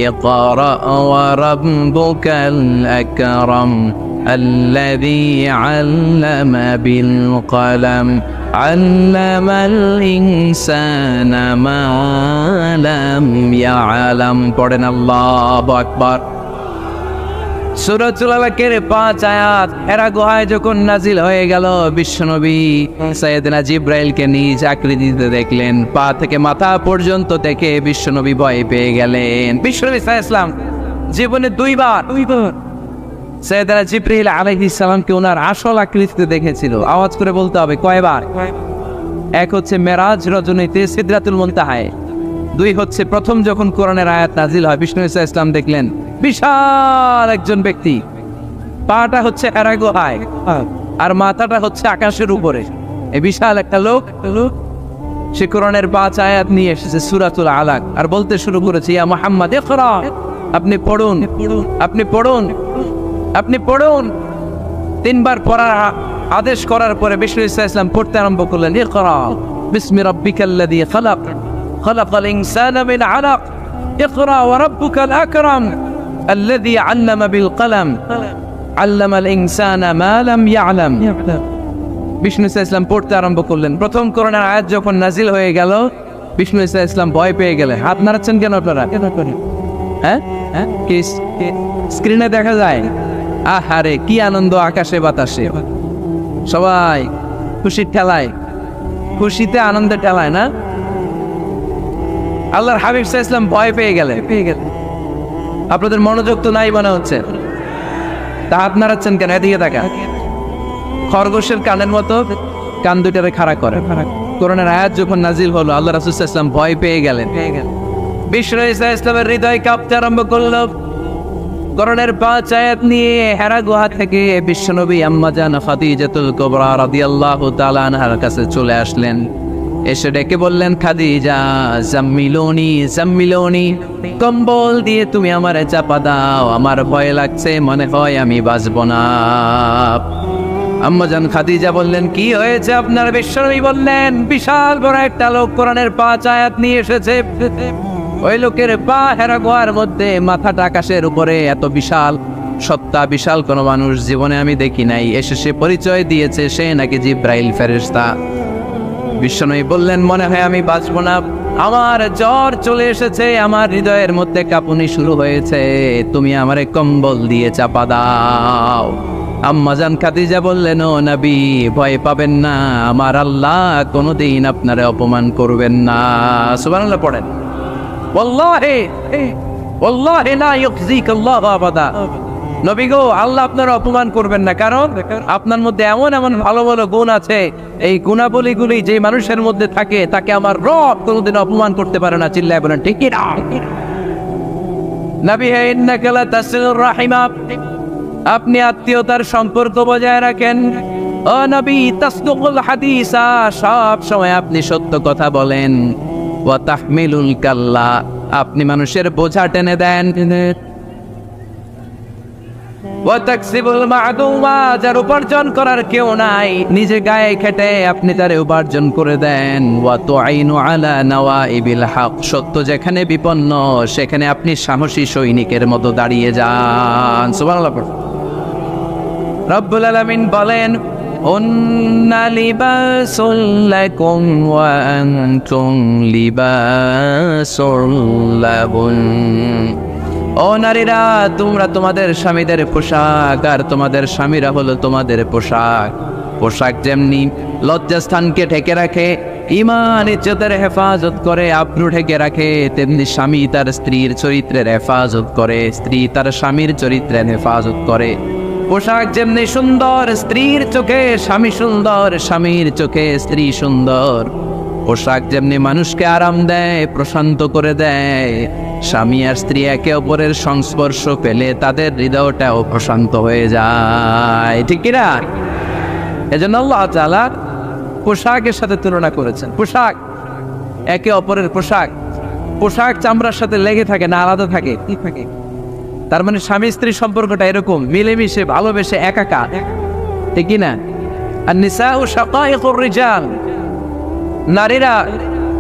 ইকরা ওয়া রাব্বুকাল আকরাম الذي علم بالقلم علم الإنسان ما لم يعلم। পড়েন আল্লাহু আকবার। সূরাতুল আলাকের 5 আয়াত হেরা গুহায় যখন নাজিল হয়ে গেল, বিশ্বনবী সাইয়েদনা জিবরাইলকে নিজ আকৃতিতে দেখলেন। পা থেকে মাথা পর্যন্ত দেখে বিশ্বনবী ভয় পেয়ে গেলেন। বিশ্বনবী সাল্লাল্লাহু আলাইহি ওয়াসাল্লাম জীবনে দুইবার সাইয়েদনা জিবরাইল আলাইহিস সালামকে ওনার আসল আকৃতিতে দেখেছিল। আওয়াজ করে বলতে হবে, কয়বার? এক হচ্ছে মেরাজ রজনীতে সিদরাতুল মুনতাহায়, 2 হচ্ছে প্রথম যখন কোরআনের আয়াত নাজিল হয়, বিষ্ণু ইসা ইসলাম দেখলেন বিশাল একজন ব্যক্তি, পাটা হচ্ছে হেরা গুহায় আর মাথাটা হচ্ছে আকাশের উপরে। এই বিশাল একটা লোক, সে কোরআনের 5 আয়াত নিয়ে এসেছে সূরাতুল আলাক, আর বলতে শুরু করেছে, ইয়া মুহাম্মদ ইকরা, আপনি পড়ুন, আপনি পড়ুন, আপনি পড়ুন। 3 বার পড়ার আদেশ করার পরে বিষ্ণু ইসা ইসলাম পড়তে আরম্ভ করলেন, ইকরা বিসমি রাব্বিকাল্লাযী খালাক, খালাকাল ইনসানা মিন আলাক, ইকরা ওয়া রাব্বুকাল আকরাম আল্লাযী আল্লামা বিল কলম আল্লামাল ইনসানা মা লাম ইয়ালাম। বিষ্ণু ইসা ইসলাম পড়তে আরম্ভ করলেন। প্রথম কোরআনের আয়াত যখন নাজিল হয়ে গেল, বিষ্ণু ইসা ইসলাম ভয় পেয়ে গেলেন। হাত নাড়াচ্ছেন কেন আপনারা? হ্যাঁ, কি স্ক্রিনে দেখা যায়? আহারে কি আনন্দ আকাশে বাতাসে, সবাই খুশির ঠেলায়, খুশিতে আনন্দে ঠেলায় না? আল্লাহর হাবিব সাল্লাল্লাহু আলাইহি ওয়াসাল্লাম ভয় পেয়ে গেলেন। আপনাদের মনোযোগ তো নাই মনে হচ্ছে, তা হাত নাড়াচ্ছেন কেন? এদিকে তাকা। খরগোশের কানের মতো কান দুটারে খাড়া করে। কোরআনের আয়াত যখন নাজিল হলো, আল্লাহ রাসূল সাল্লাল্লাহু আলাইহি ওয়াসাল্লাম ভয় পেয়ে গেলেন। বিষ্ণু ইসা ইসলামের হৃদয় কাঁপতে আরম্ভ করলো। কোরআনের 5 আয়াত নিয়ে হেরা গুহা থেকে বিশ্বনবী আম্মা জান খাদিজাতুল কুবরা রাদিয়াল্লাহু তাআলা আনহার কাছে চলে আসলেন। এসে ডেকে বললেন, খাদিজা জাম্মিলুনি জাম্মিলুনি, কম্বল দিয়ে তুমি আমারে চাপা দাও, আমার ভয় লাগছে, মনে হয় আমি বাঁচব না। আম্মা জান খাদিজা বললেন, কি হয়েছে আপনার? বিশ্বনবী বললেন, বিশাল বড় একটা লোক কোরআনের 5 আয়াত নিয়ে এসেছে। ওই লোকের পা হেরা গুহার মধ্যে, মাথাটা আকাশের উপরে, এত বিশাল সত্তা, বিশাল কোনো মানুষ জীবনে আমি দেখি নাই। এসে সে পরিচয় দিয়েছে সে নাকি জিব্রাইল ফেরেশতা। বিশ্বনবী বললেন, মনে হয় আমি বাঁচব না, আমার জ্বর চলে এসেছে, আমার হৃদয়ের মধ্যে কাঁপুনি শুরু হয়েছে, তুমি আমারে কম্বল দিয়ে চাপা দাও। আম্মা জান খাদিজা বললেন, ও নবী ভয় পাবেন না, আমার আল্লাহ কোনোদিন আপনারে অপমান করবেন না। সুবহানাল্লাহ পড়েন। ওয়াল্লাহি ওয়াল্লাহি লা ইউখজিকাল্লাহু আবাদা। নবী গো, আল্লাহ আপনারা অপমান করবেন না, কারণ আপনার মধ্যে এমন এমন ভালো ভালো গুণ আছে, এই গুণাবলীগুলি যে মানুষের মধ্যে থাকে তাকে আমার রব কোনোদিন অপমান করতে পারে না। চিল্লায় বলেন ঠিক কি না? নবী হে, ইন্নাকা লা তাসিলুর রাহিমা, আপনি আত্মীয়তার সম্পর্ক বজায় রাখেন। ও নবী তাসদুকুল হাদিসা, সব সময় আপনি সত্য কথা বলেন। ওয়া তাহমিলুল কাল্লা, আপনি মানুষের বোঝা টেনে দেন। ওয়া তাকসিবুল মা'দুমা, যার উপার্জন করার কেউ নাই, নিজে গায়ে খেটে আপনি তারে উপার্জন করে দেন। ওয়া তুআইনু আলা নাওয়াইবিল হক, সত্য যেখানে বিপন্ন সেখানে আপনি সাহসী সৈনিকের মতো দাঁড়িয়ে যান। সুবহানাল্লাহ। রব্বুল আলামিন বলেন, উন্না লিবাসুল লাকুম ওয়া আনতুম লিবাসুল লাহুম। ও নারীরা, তোমরা তোমাদের স্বামীদের পোশাক, আর তোমাদের স্বামীরা হলো তোমাদের পোশাক। পোশাক যেমনি লজ্জাস্থানকে ঢেকে রাখে, ঈমান ইজ্জতের হেফাজত করে, আব্রু ঢেকে রাখে, তেমনি স্বামী তার স্ত্রীর চরিত্রের হেফাজত করে, স্ত্রী তার স্বামীর চরিত্রের হেফাজত করে। পোশাক যেমনি সুন্দর, স্ত্রীর চোখে স্বামী সুন্দর, স্বামীর চোখে স্ত্রী সুন্দর। পোশাক যেমনি মানুষকে আরাম দেয়, প্রশান্ত করে দেয়, স্বামী আর স্ত্রী একে অপরের সংস্পর্শ পেলে তাদের হৃদয়টাও প্রশান্ত হয়ে যায়, ঠিক কিনা? এজন্য আল্লাহ তাআলা পোশাকের সাথে তুলনা করেছেন। পোশাক একে অপরের পোশাক, পোশাক চামড়ার সাথে লেগে থাকে না, আলাদা থাকে। কি থাকে? তার মানে স্বামী স্ত্রীর সম্পর্কটা এরকম মিলেমিশে ভালোবেসে একাকার, ঠিক কিনা? আর নিসাউ শাকাইকুর রিজাল, নারীরা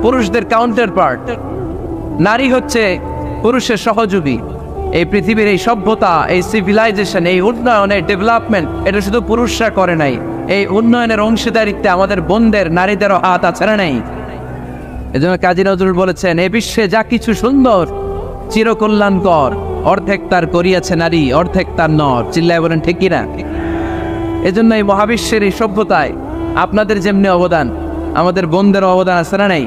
পুরুষদের কাউন্টার পার্ট। নারী হচ্ছে পুরুষের সহযোগী। এই পৃথিবীর এই সভ্যতা, এই সিভিলাইজেশন, এই উন্নয়ন, এই ডেভেলপমেন্ট, এটা শুধু পুরুষরা করে নাই। এই উন্নয়নের অংশীদারিত্বে আমাদের বোনদের, নারীদেরও হাত আছে না নাই? এজন্য কাজী নজরুল বলেছেন, এ বিশ্বে যা কিছু সুন্দর চিরকল্যাণকর, অর্ধেক তার করিয়াছে নারী, অর্ধেক তার নর। চিল্লায় বলেন ঠিক কিনা? এজন্য এই মহাবিশ্বের এই সভ্যতায় আপনাদের যেমনি অবদান, আমাদের বোনদের অবদান আছে না নাই?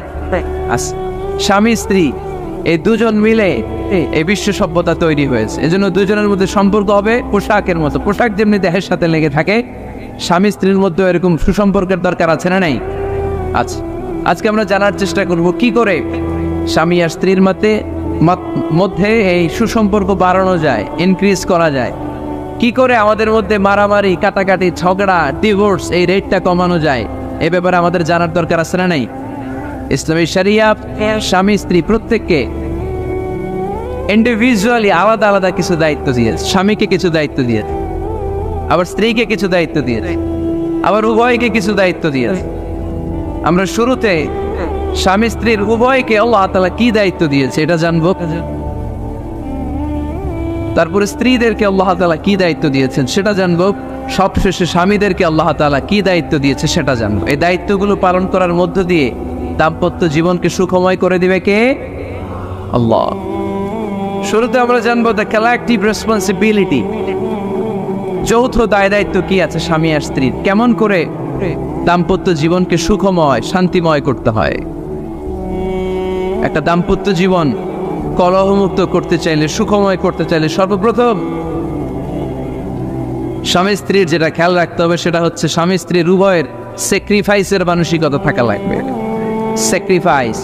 স্বামী স্ত্রী এই দুজন মিলে এই বিশ্ব সভ্যতা তৈরি হয়েছে। এজন্য দুজনের মধ্যে সম্পর্ক হবে পোশাকের মতো। পোশাক যেমনি দেহের সাথে লেগে থাকে, স্বামী স্ত্রীর মধ্যে এরকম সুসম্পর্কের দরকার আছে না নাই? আচ্ছা, আজকে আমরা জানার চেষ্টা করব কি করে স্বামী আর স্ত্রীর মধ্যে এই সুসম্পর্ক বাড়ানো যায়, ইনক্রিজ করা যায়। কি করে আমাদের মধ্যে মারামারি, কাটাকাটি, ঝগড়া, ডিভোর্স এই রেটটা কমানো যায়, এ ব্যাপারে আমাদের জানার দরকার আছে না নাই? ইসলামী শরিয়া স্বামী স্ত্রী প্রত্যেককে ইন্ডিভিজুয়ালি আলাদা আলাদা কিছু দায়িত্ব দিয়েছে। স্বামীকে কিছু দায়িত্ব দিয়েছে, আবার স্ত্রীকে কিছু দায়িত্ব দিয়েছে, আবার উভয়কে কিছু দায়িত্ব দিয়েছে। আমরা শুরুতে স্বামী স্ত্রীর উভয়কে আল্লাহ তাআলা কি দায়িত্ব দিয়েছে এটা জানবো। তারপরে স্ত্রীদেরকে আল্লাহ তাআলা কি দায়িত্ব দিয়েছেন সেটা জানবো। সবশেষে স্বামীদেরকে আল্লাহ তাআলা কি দায়িত্ব দিয়েছে সেটা জানবো। এই দায়িত্বগুলো পালন করার মধ্য দিয়ে দাম্পত্য জীবনকে সুখময় করে দিবে কে? আল্লাহ। শুরুতে আমরা জানবো দ্য কালেকটিভ রেসপন্সিবিলিটি, যৌথ দায় দায়িত্ব কি আছে স্বামী আর স্ত্রীর, কেমন করে দাম্পত্য জীবনকে সুখময়, শান্তিময় করতে হয়। একটা দাম্পত্য জীবন কলহমুক্ত করতে চাইলে, সুখময় করতে চাইলে সর্বপ্রথম স্বামী স্ত্রীর যেটা খেয়াল রাখতে হবে সেটা হচ্ছে স্বামী স্ত্রীর উভয়ের স্যাক্রিফাইসের মানসিকতা থাকা লাগবে। স্যাক্রিফাইস,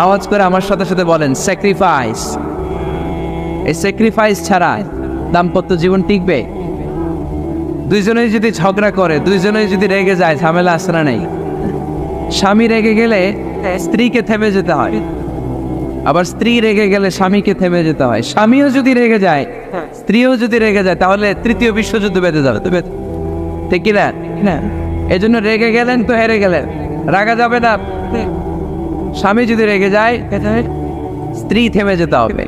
আওয়াজ করে আমার সাথে সাথে বলেন স্যাক্রিফাইস। এই স্যাক্রিফাইস ছাড়া দাম্পত্য জীবন টিকবে? দুইজনেই যদি ঝগড়া করে, দুইজনেই যদি রেগে যায়, ঝামেলা আসে না নাই? স্বামী রেগে গেলে স্ত্রীকে থেমে যেতে হয়, আবার স্ত্রী রেগে গেলে স্বামীকে থেমে যেতে হয়। স্বামীও যদি রেগে যায়, স্ত্রীও যদি রেগে যায়, তাহলে তৃতীয় বিশ্বযুদ্ধ বেঁধে যাবে, ঠিক কিনা? এই জন্য রেগে গেলেন তো হেরে গেলেন, রাগা যাবে না। স্বামী যদি রেগে যায়, স্ত্রী থেমে যেতে হবে।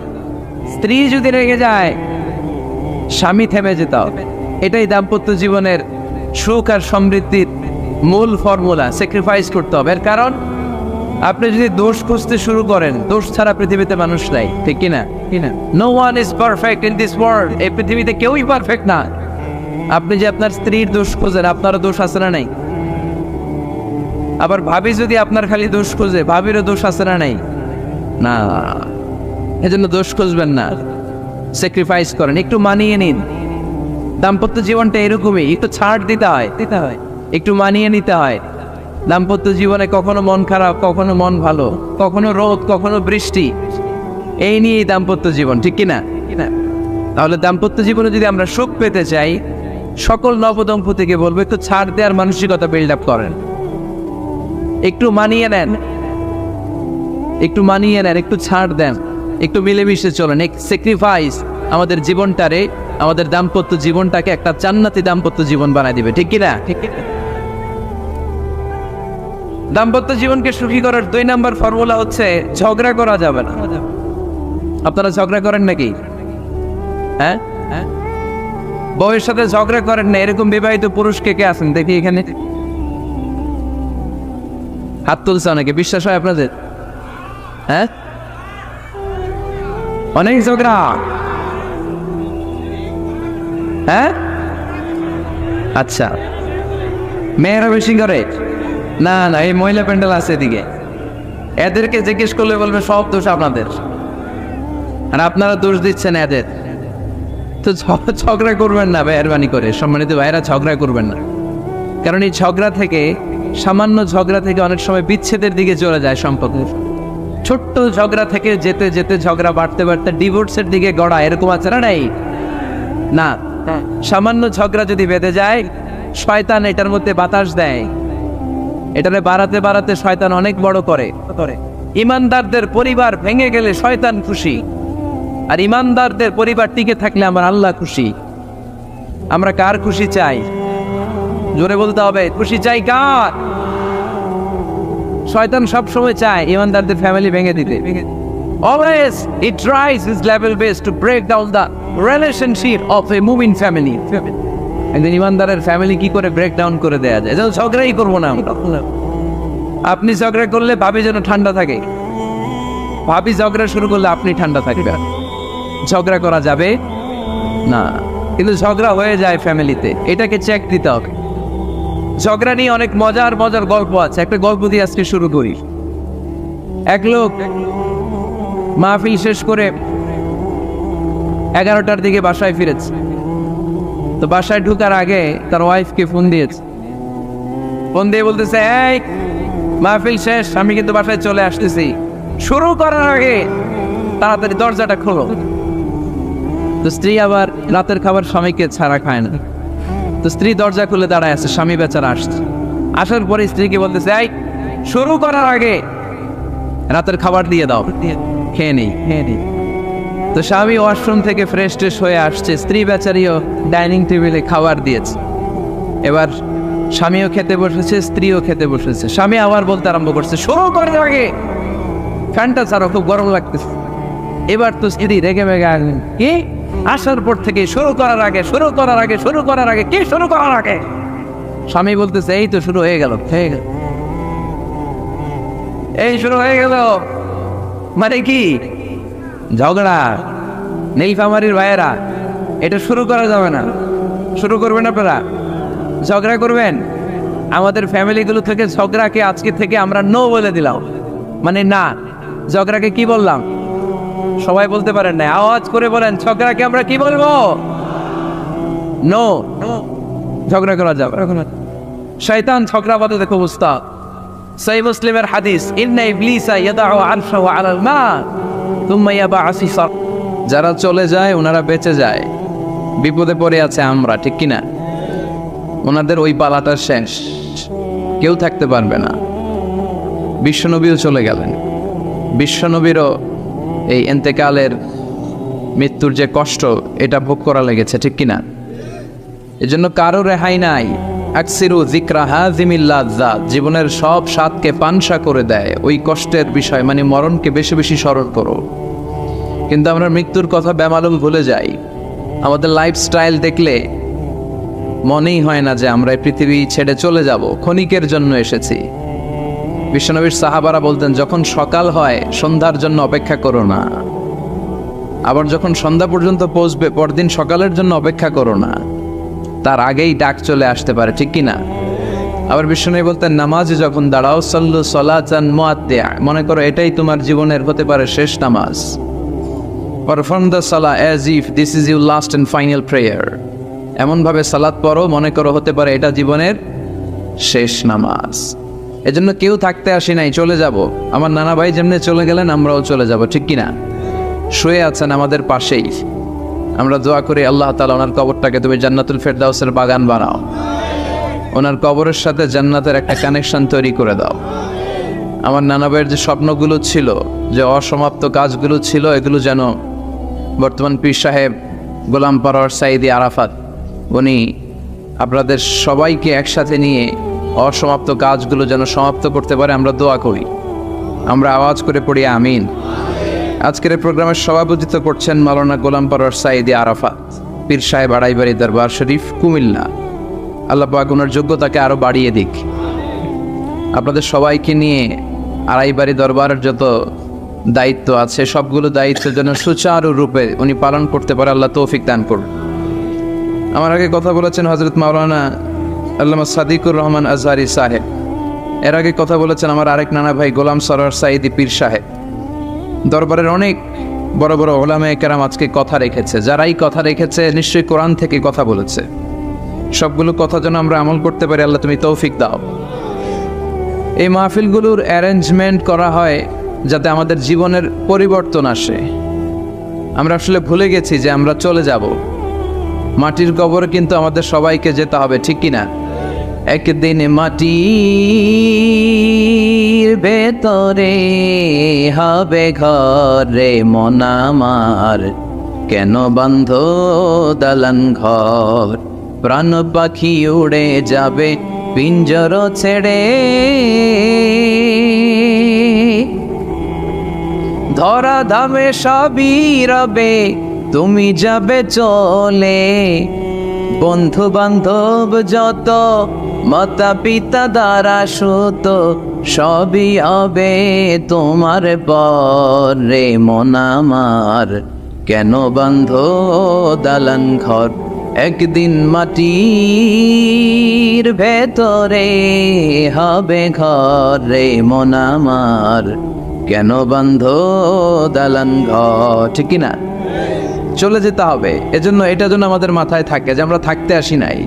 স্ত্রী যদি রেগে যায়, স্বামী থেমে যেতে হবে। এটাই দাম্পত্য জীবনের সুখ আর সমৃদ্ধির মূল ফর্মুলা। স্যাক্রিফাইস করতে হবে। এর কারণ আপনি যদি দোষ খুঁজতে শুরু করেন, দোষ ছাড়া পৃথিবীতে মানুষ নাই, ঠিক কিনা? No one is perfect in this world. এই পৃথিবীতে কেউই পারফেক্ট না। আপনি যে আপনার স্ত্রীর দোষ খোঁজেন, আপনারও দোষ আছে না নাই? আবার ভাবি যদি আপনার খালি দোষ খোঁজে, ভাবিরও দোষ আছে না নাই? না, এজন্য দোষ খুঁজবেন না, স্যাক্রিফাইস করেন, একটু মানিয়ে নিন। দাম্পত্য জীবনটা এরকমই, একটু ছাড় দিতে হয়, একটু মানিয়ে নিতে হয়। দাম্পত্য জীবনে কখনো মন খারাপ, কখনো মন ভালো, কখনো রোদ, কখনো বৃষ্টি, এই নিয়েই দাম্পত্য জীবন, ঠিক কিনা? তাহলে দাম্পত্য জীবনে যদি আমরা সুখ পেতে চাই, সকল নবদম্পতিকে বলবো একটু ছাড় দেওয়ার মানসিকতা বিল্ড আপ করেন, একটু মানিয়ে নেন, একটু ছাড় দেন, একটু মিলেমিশে চলেন, এক স্যাক্রিফাইস আমাদের জীবনটারে, আমাদের দাম্পত্য জীবনটাকে একটা জান্নাতি দাম্পত্য জীবন বানায় দিবে, ঠিক কিনা? দাম্পত্য জীবনকে সুখী করার 2 নাম্বার ফর্মুলা হচ্ছে ঝগড়া করা যাবে না। আপনারা ঝগড়া করেন নাকি? হ্যাঁ, বউয়ের সাথে ঝগড়া করেন না এরকম বিবাহিত পুরুষ কে কে আছেন দেখি এখানে? হাত তুলছে অনেকে, বিশ্বাস হয় আপনাদের? হ্যাঁ, অনেক ঝগড়া। হ্যাঁ, আচ্ছা, মেয়েরা বেশি করে? না না, এই মহিলা প্যান্ডেল আছে এদিকে, এদেরকে জিজ্ঞেস করলে বলবে সব দোষ আপনাদের, আর আপনারা দোষ দিচ্ছেন এদের। তো ঝগড়া করবেন না মেহরবানি করে, সম্মানিত ভাইরা, ঝগড়া করবেন না। কারণ এই ঝগড়া থেকে, সামান্য ঝগড়া থেকে অনেক সময় বিচ্ছেদের দিকে চলে যায় সম্পর্ক। ছোট্ট ঝগড়া থেকে যেতে যেতে ঝগড়া বাড়তে বাড়তে ডিভোর্সের দিকে গড়া, এরকম আছে না? নাই না, সামান্য ঝগড়া যদি বেঁধে যায়, শয়তান এটার মধ্যে বাতাস দেয়, এটারে বাড়াতে বাড়াতে শয়তান অনেক বড় করে। ইমানদারদের পরিবার ভেঙে গেলে শয়তান খুশি, আর ইমানদারদের পরিবার টিকে থাকলে আমার আল্লাহ খুশি। আমরা কার খুশি চাই? জোরে বলতে হবে, খুশি চাই কার? শয়তান সব সময় চায় ইমানদারদের ফ্যামিলি ভেঙে দিতে। Always it tries his level best to break down the relationship of a moving family. একদিন ইমানদারের ফ্যামিলি কি করে ব্রেক ডাউন করে দেয়া যায়? যেন ঝগড়াই করবো না আমরা। আপনি ঝগড়া করলে ভাবি যেন ঠান্ডা থাকে, ভাবি ঝগড়া শুরু করলে আপনি ঠান্ডা থাকবেন। ঝগড়া করা যাবে না, কিন্তু ঝগড়া হয়ে যায় ফ্যামিলিতে, এটাকে চেক দিতে হবে। ঝগড়া নিয়ে অনেক মজার মজার গল্প আছে, একটা গল্প দিয়ে আজকে শুরু করি। এক লোক মাহফিল শেষ করে 11টার দিকে বাসায় ফিরেছে। তো বাসায় ঢুকার আগে তার ওয়াইফকে ফোন দিয়েছে, ফোন দিয়ে বলতেছে, এই মাহফিল শেষ, আমি কিন্তু বাসায় চলে আসতেছি, শুরু করার আগে তাড়াতাড়ি দরজাটা খোলো। তো স্ত্রী আবার রাতের খাবার স্বামীকে ছাড়া খায় না, তো স্ত্রী দরজা খুলে দাঁড়ায় আছে, স্বামী বেচারা আসছে। আসার পরে স্ত্রীকে বলতেছে, এই শুরু করার আগে রাতের খাবার দিয়ে দাও, খেয়ে নেই। তো স্বামী ওয়াশরুম থেকে ফ্রেশ ট্রেশ হয়ে আসছে, স্ত্রী বেচারিও ডাইনিং টেবিলে খাবার দিয়েছে। এবার স্বামীও খেতে বসেছে, স্ত্রীও খেতে বসেছে। স্বামী আবার বলতে আরম্ভ করছে, শুরু করার আগে ফ্যানটা ছাড়ো, খুব গরম লাগতেছে। এবার তো স্ত্রী রেগে মেগে আসলেন, কি আসার পর থেকে শুরু করার আগে কি শুরু করার আগে? স্বামী বলতেছে, এই তো শুরু হয়ে গেল, এই শুরু হয়ে গেল। মানে কি? ঝগড়া। নীলফামারীর ভাইয়েরা, এটা শুরু করা যাবে না। শুরু করবেন আপনারা, ঝগড়া করবেন। আমাদের ফ্যামিলিগুলো থেকে ঝগড়াকে আজকে থেকে আমরা নো বলে দিলাম। মানে না, ঝগড়াকে কি বললাম? সবাই বলতে পারেন না, আওয়াজ করে বলেন, ঝগড়াকে আমরা কি বলবো? নো। ঝগড়া করা যাবে। শয়তান ঝগড়া বাদে দেখো অবস্থা। সহিহ মুসলিমের হাদিস, ইন্না ইবলিসা ইয়াদাউ আরশাহু আলাল মা থুম্মা ইয়াবআসু। যারা চলে যায় ওনারা বেঁচে যায়, বিপদে পড়ে আছে আমরা, ঠিক কিনা? ওনাদের ওই পালাটা শেষ, কেউ থাকতে পারবে না। বিশ্বনবীও চলে গেলেন, বিশ্বনবীরও এই এন্তেকালের মৃত্যুর যে কষ্ট, এটা ভোগ করা লেগেছে, ঠিক কিনা? এজন্য কারো রেহাই নাই। আকসিরু যিকরা হাযিমিল লাযযাত, জীবনের সব স্বাদকে পানসা করে দেয় ওই কষ্টের বিষয়, মানে মরণকে বেশি বেশি স্মরণ করো। কিন্তু আমরা মৃত্যুর কথা বেমালুম ভুলে যাই। আমাদের লাইফস্টাইল দেখলে মনেই হয় না যে আমরা এই পৃথিবী ছেড়ে চলে যাব, ক্ষণিকের জন্য এসেছি। বিশ্বনবীর সাহাবারা বলতেন, যখন সকাল হয় সন্ধ্যার জন্য অপেক্ষা করো না, আবার যখন সন্ধ্যা পর্যন্ত পৌঁছবে পরদিন সকালের জন্য অপেক্ষা করো না, তার আগেই ডাক চলে আসতে পারে, ঠিক কিনা? আবার বিশ্বনবী বলতেন, নামাজে যখন দাঁড়াও, সাল্লু সালাতান মুআদ্দিয়া, মনে করো এটাই তোমার জীবনের হতে পারে শেষ নামাজ। Perform the Salah as if this is your last and final prayer, এমনভাবে সালাত পড়ো মনে করো হতে পারে এটা জীবনের শেষ নামাজ। এজন্য কেউ থাকতে আসি নাই, চলে যাব। আমার নানা ভাই যেমনি চলে গেলেন আমরাও চলে যাব, ঠিক কিনা? শুয়ে আছেন আমাদের পাশেই, আমরা দোয়া করি আল্লাহ তাআলা ওনার কবরটাকে তুমি জান্নাতুল ফেরদাউসের বাগান বানাও, ওনার কবরের সাথে জান্নাতের একটা কানেকশন তৈরি করে দাও। আমার নানা ভাইয়ের যে স্বপ্নগুলো ছিল, যে অসমাপ্ত কাজগুলো ছিল, এগুলো যেন বর্তমান পীর সাহেব গোলাম পরওয়ার সাঈদী আরাফাত উনি আপনাদের সবাইকে একসাথে নিয়ে অসমাপ্ত কাজগুলো যেন সমাপ্ত করতে পারে, আমরা দোয়া করি। আমরা আওয়াজ করে পড়ি আমিন। আজকের এই প্রোগ্রামের সভাপতিত্ব করছেন মাওলানা গোলাম পরওয়ার সাঈদী আরাফাত, পীর সাহেব আড়াইবাড়ি দরবার শরীফ, কুমিল্লা। আল্লাহ পাক ওনার যোগ্যতাকে আরও বাড়িয়ে দিক। আপনাদের সবাইকে নিয়ে আড়াইবাড়ি দরবারের যত দায়িত্ব আছে সবগুলো দায়িত্বের জন্য সুচারুরূপে উনি পালন করতে পারে, আল্লাহ তৌফিক দান করুন। আমার আগে কথা বলেছেন হযরত মাওলানা আল্লামা সাদিকুর রহমান আজহারি সাহেব, এর আগে কথা বলেছেন আমার আরেক নানা ভাই গোলাম সরওয়ার সাঈদী পীর সাহেব। দরবারের অনেক বড় বড় ওলামায়ে কেরাম আজকে কথা রেখেছে, যারাই কথা রেখেছে নিশ্চয়ই কোরআন থেকে কথা বলেছে। সবগুলো কথা যেন আমরা আমল করতে পারি, আল্লাহ তুমি তৌফিক দাও। এই মাহফিলগুলোর অ্যারেঞ্জমেন্ট করা হয় যাতে আমাদের জীবনের পরিবর্তন আসে। আমরা আসলে ভুলে গেছি যে আমরা চলে যাব, মাটির কবরে কিন্তু আমাদের সবাইকে যেতে হবে, ঠিক কিনা? একদিন মাটির ভেতরে হবে ঘরে মন আমার, কেন বন্ধ দালান ঘর, প্রাণ পাখি উড়ে যাবে পিঞ্জর ছেড়ে, ধরা ধামে সবই রবে তুমি যাবে চলে, বন্ধু বান্ধব যত মাতা পিতা দ্বারা সুত সবই হবে তোমার পরে মন আমার, কেন বন্ধ দালান ঘর, একদিন মাটির ভেতরে হবে ঘরে মন আমার, কেন বন্ধ দালান ঘর, ঠিক কিনা? চলে যেতে হবে। এজন্য এটা যেন আমাদের মাথায় থাকে যে আমরা থাকতে আসি নাই,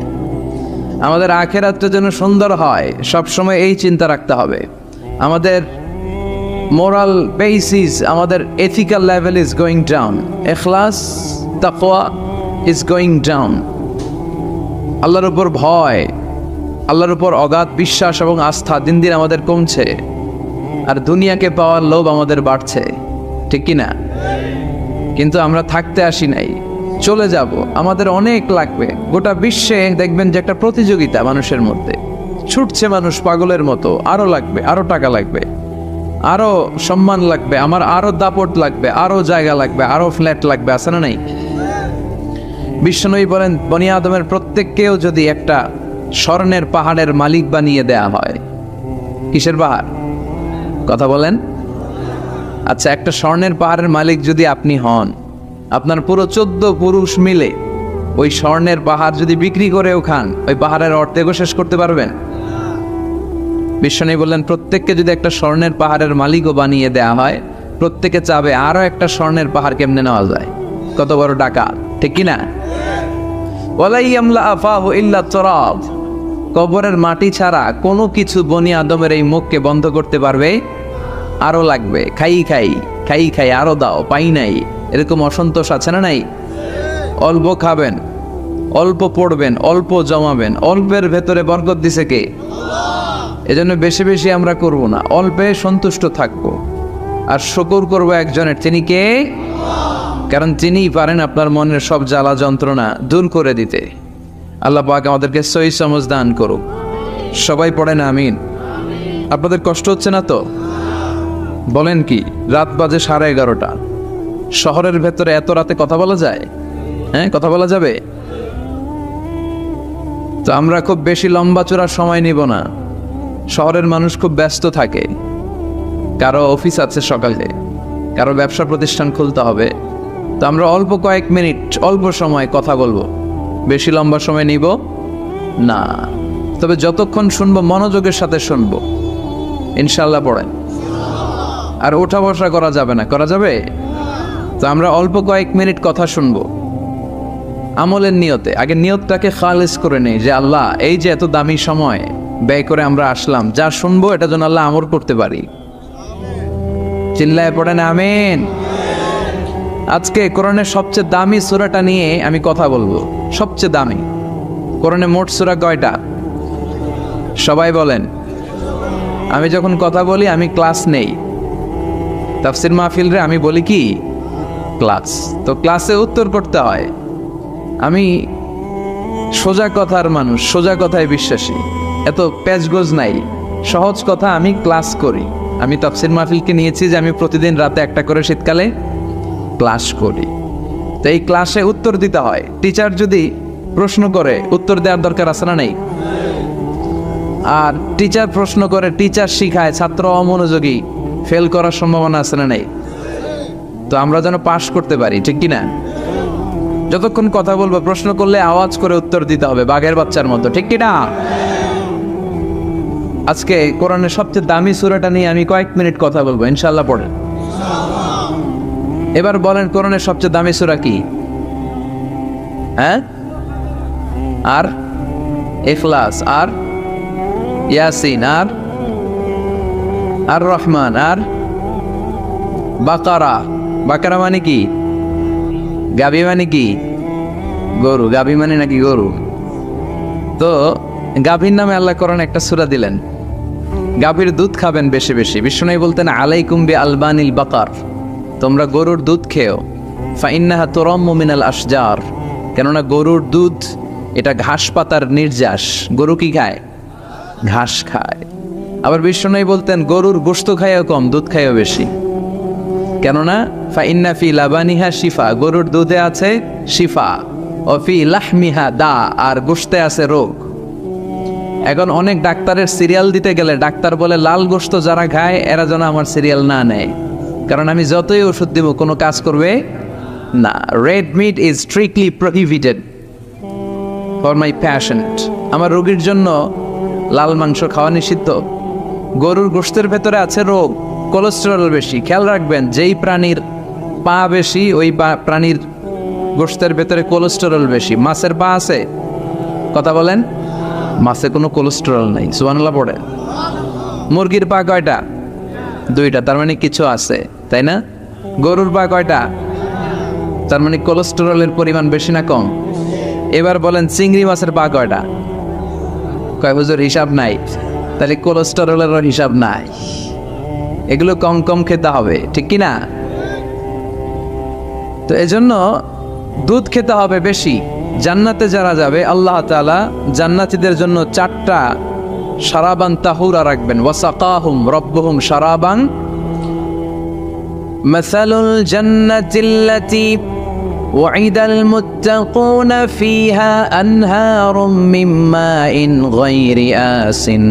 আমাদের আখিরাতটা যেন সুন্দর হয়, সবসময় এই চিন্তা রাখতে হবে। আমাদের মোরাল বেসিস, আমাদের ethical level is going down, ইখলাস তাকওয়া ইজ গোয়িং ডাউন। আল্লাহর উপর ভয়, আল্লাহর উপর অগাধ বিশ্বাস এবং আস্থা দিন দিন আমাদের কমছে, আর দুনিয়াকে পাওয়ার লোভ আমাদের বাড়ছে, ঠিক কিনা? কিন্তু আমরা থাকতে আসি নাই, চলে যাব। আমাদের অনেক লাগবে। গোটা বিশ্বে দেখবেন যে একটা প্রতিযোগিতা মানুষের মধ্যে, ছুটছে মানুষ পাগলের মতো, আরো লাগবে, আরো টাকা লাগবে, আরো সম্মান লাগবে, আমার আরো দাপট লাগবে, আরো জায়গা লাগবে, আরো ফ্ল্যাট লাগবে, আছে না নাই? বিশ্বনবী বলেন বনি আদমের প্রত্যেককেও যদি একটা স্বর্ণের পাহাড়ের মালিক বানিয়ে দেয়া হয়, কিসের পাহাড়? কথা বলেন। আচ্ছা, একটা স্বর্ণের পাহাড়ের মালিক যদি আপনি হন, আপনার পুরো 14 পুরুষ মিলে ওই স্বর্ণের পাহাড় যদি বিক্রি করেও খান, ওই পাহাড়ের অর্ধেকও শেষ করতে পারবেন? বিশ্বনবী বললেন প্রত্যেককে যদি একটা স্বর্ণের পাহাড়ের মালিকও বানিয়ে দেয়া হয়, প্রত্যেকে চাবে আরো একটা স্বর্ণের পাহাড় কেমনে নেওয়া যায়। কত বড় ডাকাত, ঠিক কিনা? ওয়ালাই আমলা আফাহু ইল্লা তুরাব, কবরের মাটি ছাড়া কোনো কিছু বনি আদমের এই মুখকে বন্ধ করতে পারবে? আরো লাগবে, খাই খাই খাই খাই, আরো দাও, পাই নাই, এরকম অসন্তোষ আছে না নাই? অল্প খাবেন, অল্প পড়বেন, অল্প জমাবেন, অল্পের ভেতরে বরকত দিছে কে? এজন্য বেশি বেশি আমরা করব না, অল্পে সন্তুষ্ট থাকবো, আর শুকর করবো একজনের, তিনি কে? কারণ তিনিই পারেন আপনার মনের সব জ্বালা যন্ত্রণা দূর করে দিতে। আল্লাহ পাক আমাদেরকে সহি সমঝ দান করুক। সবাই পড়েন আমিন। আপনাদের কষ্ট হচ্ছে না তো? বলেন কি, রাত বাজে 11:30, শহরের ভেতরে এত রাতে কথা বলা যায়? হ্যাঁ, কথা বলা যাবে? তো আমরা খুব বেশি লম্বা চূড়ার সময় নিব না। শহরের মানুষ খুব ব্যস্ত থাকে, কারো অফিস আছে সকালে, কারো ব্যবসা প্রতিষ্ঠান খুলতে হবে। তো আমরা অল্প কয়েক মিনিট, অল্প সময় কথা বলবো, বেশি লম্বা সময় নিব না। তবে যতক্ষণ শুনবো মনোযোগের সাথে শুনবো, ইনশাল্লাহ পড়েন। আর ওঠা বসা করা যাবে না, করা যাবে? তো আমরা অল্প কয়েক মিনিট কথা শুনবো আমলের নিয়তে। আগে নিয়তটাকে খালেস করে নেই যে আল্লাহ, এই যে এত দামি সময় ব্যয় করে আমরা আসলাম, যা শুনবো এটা যেন আল্লাহ আমল করতে পারি। চিল্লায় পড়েন আমিন। আজকে কোরআনের সবচেয়ে দামি সূরাটা নিয়ে আমি কথা বলবো। সবচেয়ে দামি কোরআনে মোট সূরা কয়টা? সবাই বলেন। আমি যখন কথা বলি আমি ক্লাস নেই, তাফসির মাহফিলরে আমি বলি কি ক্লাস। তো ক্লাসে উত্তর করতে হয়। আমি সোজা কথার মানুষ, সোজা কথায় বিশ্বাসী, এত প্যাচগোজ নাই, সহজ কথা। আমি ক্লাস করি। আমি তাফসির মাহফিলকে নিয়েছি যে আমি প্রতিদিন রাতে একটা করে শীতকালে ক্লাস করি। তো এই ক্লাসে উত্তর দিতে হয়। টিচার যদি প্রশ্ন করে উত্তর দেওয়ার দরকার আছে না নেই? আর টিচার প্রশ্ন করে, টিচার শিখায়, ছাত্র অমনোযোগী, ফেল করার সম্ভাবনা আছে না নেই? তো আমরা যেন পাশ করতে পারি, ঠিক কিনা? যতক্ষণ কথা বলবো প্রশ্ন করলে আওয়াজ করে উত্তর দিতে হবে, বাঘের বাচ্চার মতো, ঠিক কিনা? আজকে কোরআনের সবচেয়ে দামি সূরাটা নিয়ে আমি কয়েক মিনিট কথা বলবো, ইনশাআল্লাহ। পড়েন। এবার বলেন কোরআনের সবচেয়ে দামি সূরা কি? হ্যাঁ? আর ইখলাস, আর ইয়াসিন, আর আর রহমান, আর বাকারা। বাকারা মানে কি? গাভী মানে কি? গরু। গাভী মানে নাকি গরু? তো গাভীর নামে আল্লাহ কোরআন একটা সূরা দিলেন। গাভীর দুধ খাবেন বেশি বেশি। বিষ্ণু বলতেন আলাইকুম বি আলবানিল বাকার, তোমরা গরুর দুধ খেও। ফাইন্নাহা তুরাম্মু মিনাল আশজার, কেননা গরুর দুধ এটা ঘাস পাতার নির্যাস। গরু কি খায়? ঘাস খায়। আবার বিষ্ণু বলতেন গরুর গোশত খায়ও কম, দুধ খায়ও বেশি। কেননা ফাইন্না ফি লাবানিহা শিফা, গরুর দুধে আছে শিফা, ও ফি লাহমিহা দা, আর গোশতে আছে রোগ। এখন অনেক ডাক্তারের সিরিয়াল দিতে গেলে ডাক্তার বলে লাল গোশত যারা খায় এরা যেন আমার সিরিয়াল না নেয়, কারণ আমি যতই ওষুধ দিব কোনো কাজ করবে না। Red meat is strictly prohibited for my patient. আমার রোগীর জন্য লাল মাংস খাওয়া নিষিদ্ধ। গরুর গোশতের ভেতরে আছে রোগ, কোলেস্টেরল বেশি। খেয়াল রাখবেন, যেই প্রাণীর পা বেশি ওই প্রাণীর গোশতের ভেতরে কোলেস্টেরল বেশি। মাছের পা আছে? কথা বলেন। মাছে কোনো কোলেস্টেরল নাই, সুবহানাল্লাহ পড়ে। মুরগির পা কয়টা? দুইটা, তার মানে কিছু আছে, তাই না? গরুর পা কয়টা? তার মানে কোলেস্টেরলের পরিমাণ বেশি না কম? এবার বলেন চিংড়ি মাছের পা কয়টা? কয় হুজুর হিসাব নাই। তাহলে কোলেস্টেরলেরও হিসাব নাই। এগুলো কম কম খেতে হবে, ঠিক কি না? তো এজন্য দুধ খেতে হবে বেশি। জান্নাতে যারা যাবে আল্লাহ তাআলা জান্নাতীদের জন্য 4টা শারাবান তাহুরা রাখবেন। ওয়াসাকাহুম রাব্বুহুম শারাবান মাসালুল জান্নাতিল্লাতী ওয়াইদাল মুত্তাকুনা ফিহা আনহারুম মিন মাইন গায়রি আসিন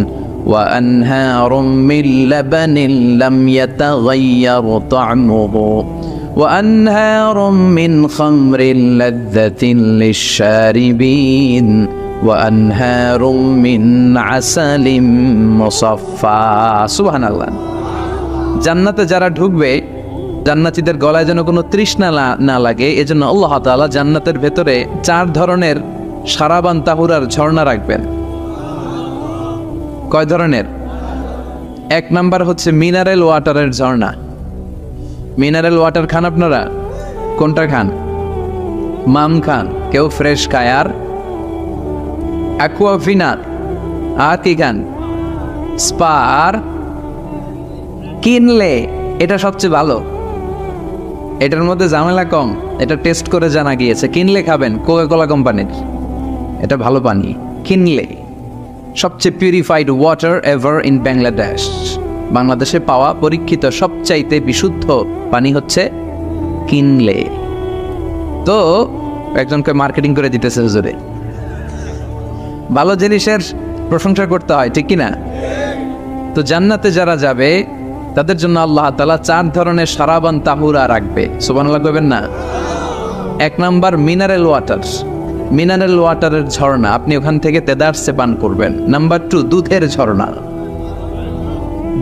ওয়া আনহারুম মিন লাবানিন লাম ইয়াতাগায়্যার তা'মুহু وأنهار من خمر لذة للشاربين وأنهار من عسل مصفى سبحان الله। জান্নাতে যারা ঢুকবে জান্নাতীদের গলায় যেন কোনো তৃষ্ণা না লাগে, এজন্য আল্লাহ তাআলা জান্নাতের ভেতরে 4 ধরনের শারাবান তাহুরার ঝর্ণা রাখবেন। কয় ধরনের? 1 নাম্বার হচ্ছে মিনারেল ওয়াটারের ঝর্ণা। মিনারেল ওয়াটার খান আপনারা? কোনটা খান? মাম খান, কেউ ফ্রেশ খায়। আর অ্যাকুয়াফিনা, আর কি খান? স্পা। আর কিনলে, এটা সবচেয়ে ভালো, এটার মধ্যে ঝামেলা কম, এটা টেস্ট করে জানা গিয়েছে। কিনলে খাবেন কোকা-কোলা কোম্পানির, এটা ভালো পানি। কিনলে সবচেয়ে purified water ever in Bangladesh. বাংলাদেশে পাওয়া পরীক্ষিত সবচাইতে বিশুদ্ধ পানি হচ্ছে কিনলে। তো একজনকে মার্কেটিং করে দিতেছে হুজুরে। ভালো জিনিসের প্রশংসা করতে হয়, ঠিক কিনা? তো জান্নাতে যারা যাবে তাদের জন্য আল্লাহ তাআলা 4 ধরনের শারাবান তাহুরা রাখবে। সুবহানাল্লাহ কইবেন না? 1 নাম্বার মিনারেল ওয়াটার, মিনারেল ওয়াটারের ঝর্ণা, আপনি ওখান থেকে তেদারসে পান করবেন। নাম্বার 2 দুধের ঝর্ণা,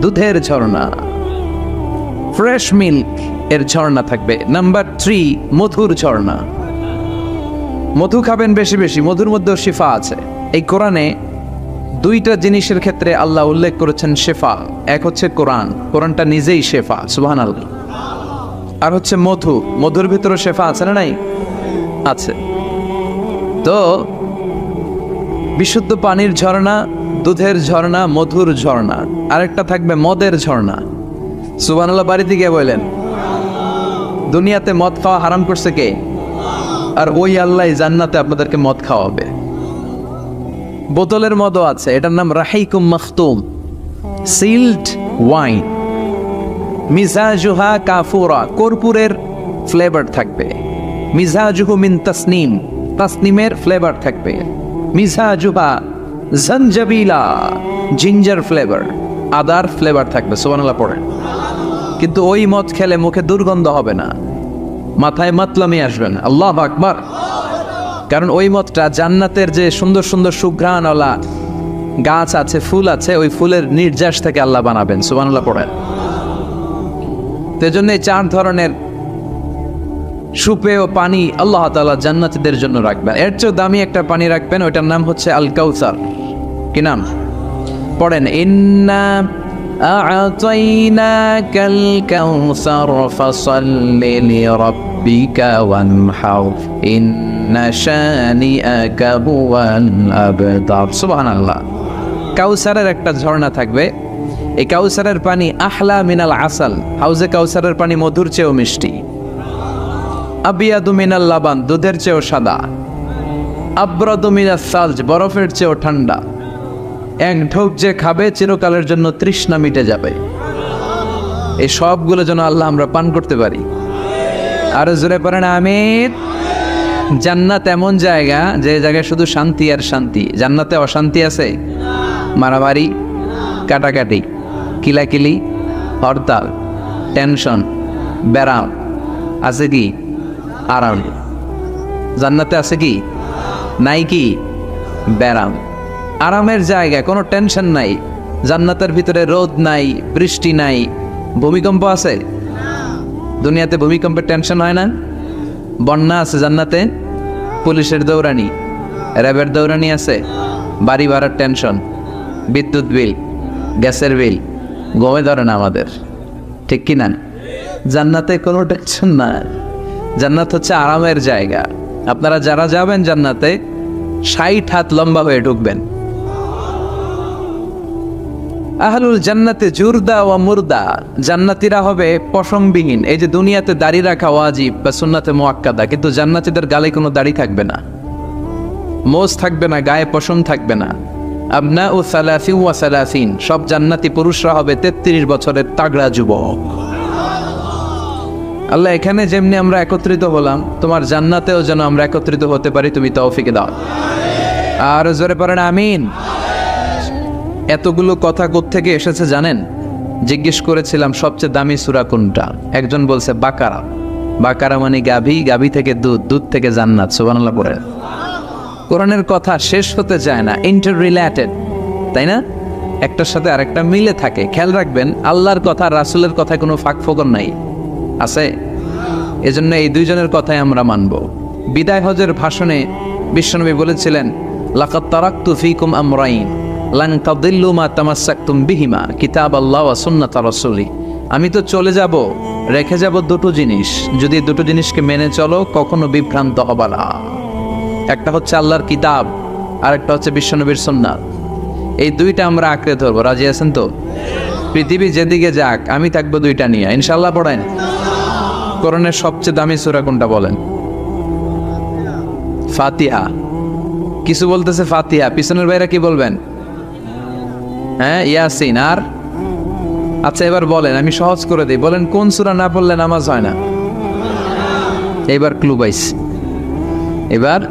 দুধের ঝর্ণা, ফ্রেশ মিল্ক এর ঝর্ণা থাকবে। নাম্বার 3 মধুর ঝর্ণা, মধু খাবেন বেশি বেশি, মধুর মধ্যেও শিফা আছে। এই কোরআনে 2টা জিনিসের ক্ষেত্রে আল্লাহ উল্লেখ করেছেন শেফা। এক হচ্ছে কোরআন, কোরআনটা নিজেই শেফা, সুবহানাল্লাহ। আর হচ্ছে মধু, মধুর ভিতরে শেফা আছে না নাই? আছে। তো বিশুদ্ধ পানির ঝর্ণা, দুধের ঝর্ণা, মধুর ঝর্ণা, আরেকটা থাকবে মদের ঝর্ণা। সুবহানাল্লাহ বাড়িতে গিয়ে বললেন, দুনিয়াতে মদ খাওয়া হারাম করছে কে? আর ওই আল্লাহ জান্নাতে আপনাদেরকে মদ খাওয়াবে। বোতলের মদও আছে, এটার নাম রাহিকুম মাখতুম, সিল্ড ওয়াইন। মিজাজুহা কাফুরা, কর্পূরের ফ্লেভার থাকবে। মিজাজুহু মিন তাসনিম, তাসনিমের ফ্লেভার থাকবে। মিজাজুহা জানজাবিলা, জিঞ্জার ফ্লেভার, আদার ফ্লেভার থাকবে। সুবহানাল্লাহ পড়েন। কিন্তু ওই মদ খেলে মুখে দুর্গন্ধ হবে না, মাথায় মাতলামি আসবে না। আল্লাহু আকবার। কারণ ওই মদটা জান্নাতের যে সুন্দর সুন্দর সুঘ্রাণওয়ালা গাছ আছে, ফুল আছে, ওই ফুলের নির্যাস থেকে আল্লাহ বানাবেন। সুবহানাল্লাহ পড়েন। এজন্য এই 4 ধরনের সুপেয় পানি আল্লাহ তাআলা জান্নাতীদের জন্য রাখবেন। এর চেয়ে দামি একটা পানি রাখবেন, ওইটার নাম হচ্ছে আল কাউসার। কি নাম? পড়েন, ইন্না আ'তাইনাকাল কাউসার ফাসাল্লি লিরাব্বিকা ওয়ানহার ইন্না শানিআকা হুয়াল আবতার। সুবহানাল্লাহ। কাউসারের একটা ঝর্ণা থাকবে। এই কাউসারের পানি আহলা মিনাল আসাল, হাউজে কাউসারের পানি মধুর চেয়েও মিষ্টি। আবিয়াদু মিনাল লাবান, দুধের চেয়েও সাদা। আবরাদু মিনাস সালজ, বরফের চেয়েও ঠান্ডা। এক ঢোক যে খাবে চিরকালের জন্য তৃষ্ণা মিটে যাবে। এই সবগুলো যেন আল্লাহ আমরা পান করতে পারি। আরো জোরে পড়েন আমিন। জান্নাত এমন জায়গা, যে জায়গায় শুধু শান্তি আর শান্তি। জান্নাতে অশান্তি আছে? মারামারি, কাটাকাটি, কিলাকিলি, হরতাল, টেনশন, ব্যারাম আছে কি? আরাম। জান্নাতে আছে কি? নাই কি? ব্যারাম। আরামের জায়গা, কোনো টেনশন নাই। জান্নাতের ভিতরে রোদ নাই, বৃষ্টি নাই, ভূমিকম্প আছে? দুনিয়াতে ভূমিকম্পের টেনশন হয় না? বন্যা আছে জান্নাতে? পুলিশের দৌড়ানি, র্যাবের দৌড়ানি আছে? বাড়ি ভাড়ার টেনশন, বিদ্যুৎ বিল, গ্যাসের বিল, গমে ধরে না আমাদের, ঠিক কি না? জান্নাতে কোনো টেনশন না। জান্নাত হচ্ছে আরামের জায়গা। আপনারা যারা যাবেন জান্নাতে 60 হাত লম্বা হয়ে ঢুকবেন। আহলুল জান্নাতে জুরদা ওয়া মুরদা, জান্নাতীরা হবে পশমবিহীন। এই যে দুনিয়াতে দাড়ি রাখা ওয়াজিব বা সুন্নাতে মুআক্কাদা, কিন্তু জান্নাতীদের গালে কোনো দাড়ি থাকবে না, মোজ থাকবে না, গায়ে পশম থাকবে না। আবনাউ সালাসিন ওয়া সালাসিন, সব জান্নাতি পুরুষরা হবে 33 বছরের তাগড়া যুবক। আল্লাহ, এখানে যেমনি আমরা একত্রিত হলাম, তোমার জান্নাতেও যেন আমরা একত্রিত হতে পারি, তুমি তৌফিক দাও। আর জোরে পড়েন আমিন। এতগুলো কথা কোত্থেকে এসেছে জানেন? জিজ্ঞেস করেছিলাম সবচেয়ে দামি সূরা কোনটা? একজন বলছে বাকারা। বাকারা মানে গাভী, গাভী থেকে দুধ, দুধ থেকে জান্নাত। সুবহানাল্লাহ পড়েন। কোরআনের কথা শেষ হতে চায় না, ইন্টার রিলেটেড, তাই না? একটার সাথে আরেকটা মিলে থাকে। খেয়াল রাখবেন, আল্লাহর কথা রাসূলের কথায় কোনো ফাঁক ফোকর নাই, আছে? এজন্য এই দুইজনের কথাই আমরা মানব। বিদায় হজের ভাষণে বিশ্বনবী বলেছিলেন, লাকাদ তারাকতু ফীকুম আমরাইন লান তাদিল্লু মা তামাসসাকতুম বিহিমা কিতাবাল্লাহ ওয়া সুন্নাত রাসূলি। আমি তো চলে যাব, রেখে যাব দুটো জিনিস, যদি দুটো জিনিসকে মেনে চলো কখনো বিভ্রান্ত হবে না। একটা হচ্ছে আল্লাহর কিতাব, আর একটা হচ্ছে বিশ্বনবীর সুন্নাত। এই দুইটা আমরা আঁকড়ে ধরবো। রাজি আছেন তো? পৃথিবী যেদিকে যাক, আমি থাকবো দুইটা নিয়ে, ইনশাআল্লাহ। পড়েন, কোরআনের সবচেয়ে দামি সূরা কোনটা বলেন? ফাতিহা। কিছু বলতেছে ফাতিহা, পিছনের ভাইরা কি বলবেন? হ্যাঁ, ইয়াসিন। আর আচ্ছা, এবার বলেন, আমি সহজ করে দিই, বলেন কোন সূরা না পড়লে নামাজ হয় না? এবার ক্লু পাইছে, এবার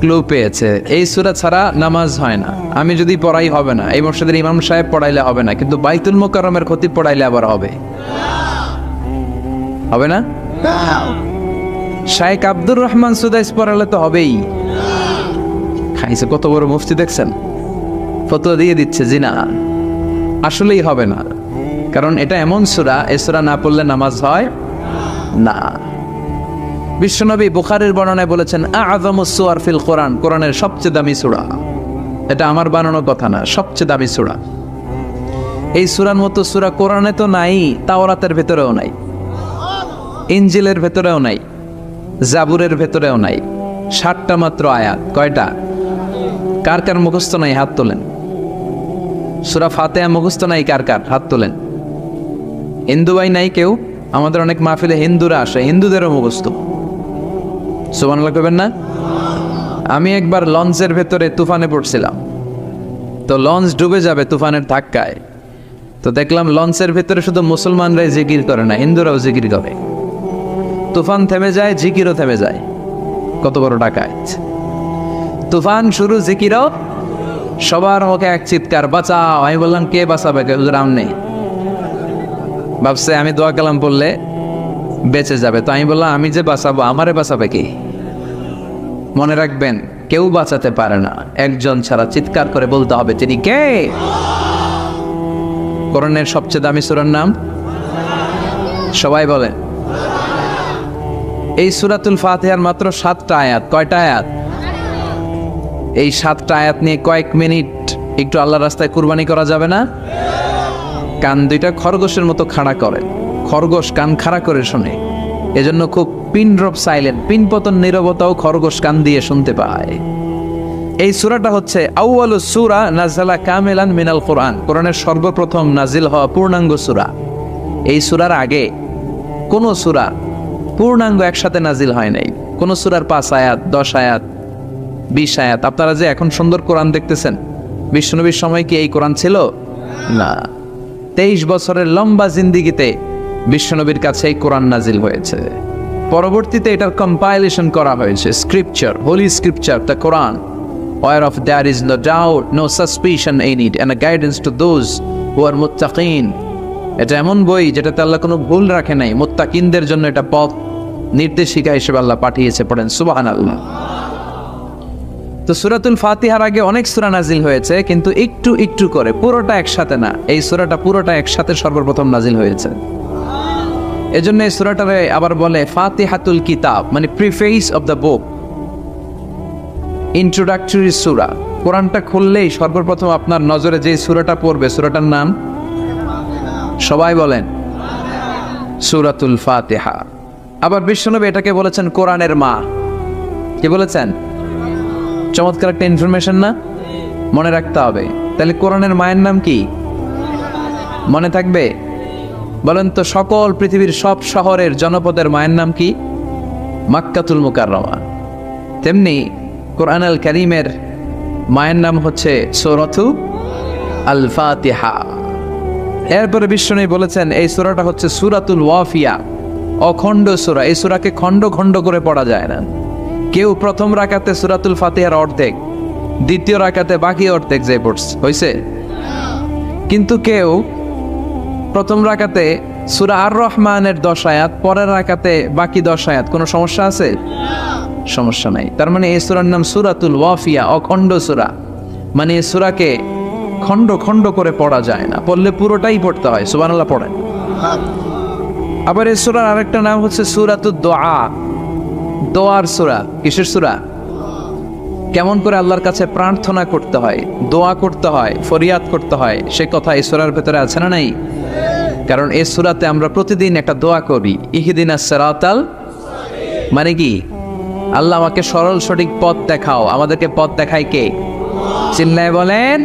ক্লু পেয়েছে। এই সূরা ছাড়া নামাজ হয় না। আমি যদি পড়াই হবে না, এই মসজিদের ইমাম সাহেব পড়াইলে হবে না, কিন্তু বাইতুল মুকাররমের খতিব পড়াইলে আবার হবে। হবে না? শাইখ আব্দুর রহমান সুদাইস পড়ালে তো হবেই। খাইছে কত বড় মুফতি দেখছেন, ফতোয়া দিয়ে দিচ্ছে জি না, আসলেই হবে না। কারণ এটা এমন সূরা, এই সূরা না পড়লে নামাজ হয় না। বিশ্বনবী বুখারীর বর্ণনায় বলেছেন, আ'যামুস সুওয়ার ফিল কোরআন, কোরআনের সবচেয়ে দামি সূরা। এটা আমার বানানো কথা না, সবচেয়ে দামি সূরা। এই সূরার মতো সূরা কোরআনে তো নাই, তাওরাতের ভেতরেও নাই। ইনজিলের ভেতরেও নাই, জাবুরের ভেতরেও নাই। 60টা মাত্র আয়াত। কয়টা? কার কার মুখস্থ নাই হাত তোলেন। সূরা ফাতিহা মুখস্থ নাই কার কার হাত তোলেন। হিন্দু ভাই নাই কেউ? আমাদের অনেক মাহফিলে হিন্দুরা আসে, হিন্দুদেরও মুখস্থ। সুবহানাল্লাহ কইবেন না? আমি একবার লঞ্চের ভেতরে তুফানে পড়ছিলাম, তো লঞ্চ ডুবে যাবে তুফানের ধাক্কায়। তো দেখলাম লঞ্চের ভেতরে শুধু মুসলমানরাই জিকির করে না, হিন্দুরাও জিকির করে। তুফান থেমে যায়, জিকিরও থেমে যায়। কত বড় ডাকাত! তুফান শুরু, জিকিরও। সবার মুখে এক চিৎকার, বাঁচাও। আমি বললাম কে বাঁচাবে? হুজুর আমনে। ভাবছে আমি দোয়া কালাম বললে বেঁচে যাবে, তো আমি বললাম আমি যে বাঁচাবো, আমারে বাঁচাবে কি? মনে রাখবেন, কেউ বাঁচাতে পারে না, একজন ছাড়া। চিৎকার করে বলতে হবে তিনি কে। কোরআনের সবচেয়ে দামি সূরার নাম সবাই বলেন। এই সূরাতুল ফাতিহার মাত্র 7টা আয়াত। কয়টা আয়াত? এই 7টা আয়াত নিয়ে কয়েক মিনিট একটু আল্লাহর রাস্তায় কুরবানি করা যাবে না? কান দুইটা খরগোশের মতো খাড়া করে, খরগোশ কান খাড়া করে শোনে, এজন্য খুব পিন ড্রপ সাইলেন্ট, পিন পতন নীরবতাও খরগোশ কান দিয়ে শুনতে পায়। এই সূরাটা হচ্ছে আউয়ালু সূরা নাযালা কামিলান মিনাল কোরআন, কোরআনের সর্বপ্রথম নাজিল হওয়া পূর্ণাঙ্গ সূরা। এই সূরার আগে কোন সূরা পূর্ণাঙ্গ একসাথে নাজিল হয় নাই। কোন সূরার 5 আয়াত, 10 আয়াত, 20 আয়াত। আপনারা যে এখন সুন্দর কোরআন দেখতেছেন, বিশ্বনবীর সময় কি এই কোরআন ছিল? না। 23 বছরের লম্বা জিন্দিগিতে বিশ্বনবীর কাছে এই কোরআন নাজিল হয়েছে। পরবর্তীতে এটার কম্পাইলেশন করা হয়েছে, scripture, holy scripture, the Quran, whereof there is no doubt, no suspicion in it, and a guidance to those who are muttaqin. এটা এমন বই যেটাতে আল্লাহ কোনো ভুল রাখে নাই, মুত্তাকিনদের জন্য এটা পথ নির্দেশিকা হিসেবে আল্লাহ পাঠিয়েছে। পড়েন সুবহানাল্লাহ। তো সূরাতুল ফাতিহার আগে অনেক সূরা নাজিল হয়েছে, কিন্তু একটু একটু করে, পুরোটা একসাথে না। এই সূরাটা পুরোটা একসাথে সর্বপ্রথম নাজিল হয়েছে। এজন্য এই সূরাটারে আবার বলে ফাতিহাতুল কিতাব, মানে preface of the book, introductory সূরা। কোরআনটা খুললেই সর্বপ্রথম আপনার নজরে যে সূরাটা পড়বে, সূরাটার নাম সবাই বলেন সূরাতুল ফাতিহা। আবার বিশ্বনবী এটাকে বলেছেন কোরআনের মা। কি বলেছেন? চমৎকার একটা ইনফরমেশন না? মনে রাখতে হবে। তাহলে কোরআনের মায়ের নাম কি মনে থাকবে? বলেন তো, সকল পৃথিবীর সব শহরের জনপদের মায়ের নাম কি? মাক্কাতুল মুকাররমা। তেমনি কোরআন আল কারীমের মায়ের নাম হচ্ছে সূরাতু আল ফাতিহা। এরপরে বিশ্বনবী বলেছেন এই সূরাটা হচ্ছে সূরাতুল ওয়াফিয়া, অখণ্ড সূরা। এই সূরাকে খণ্ড খণ্ড করে পড়া যায় না। কেউ প্রথম রাকাতে সূরাতুল ফাতিহার অর্ধেক, দ্বিতীয় রাকাতে বাকি অর্ধেক যে পড়ছে হয়েছে, কিন্তু কেউ প্রথম রাকাতে সূরা আর রহমানের 10 আয়াত, পরের রাকাতে বাকি 10 আয়াত। কোনো সমস্যা আছে? সমস্যা নাই। তার মানে এই সূরার নাম সূরাতুল ওয়াফিয়া, অখণ্ড সূরা। মানে এই সূরাকে খণ্ড খণ্ড করে পড়া যায় না, পড়লে পুরোটাই পড়তে হয়। সুবহানাল্লাহ পড়েন। আবার এই সূরার আরেকটা নাম হচ্ছে সূরাতুদ দুআ, দোয়ার সূরা। কিসের সূরা? কেমন করে আল্লাহর কাছে প্রার্থনা করতে হয়, দোয়া করতে হয়, ফরিয়াদ করতে হয়, সে কথা এই সূরার ভেতরে আছে না নাই? কারণ এই সূরাতে আমরা প্রতিদিন একটা দোয়া করি, ইহদিনাস সিরাতাল, মানে কি? আল্লাহ আমাকে সরল সঠিক পথ দেখাও। আমাদেরকে পথ দেখায় কে? চিল্লায় বলেন।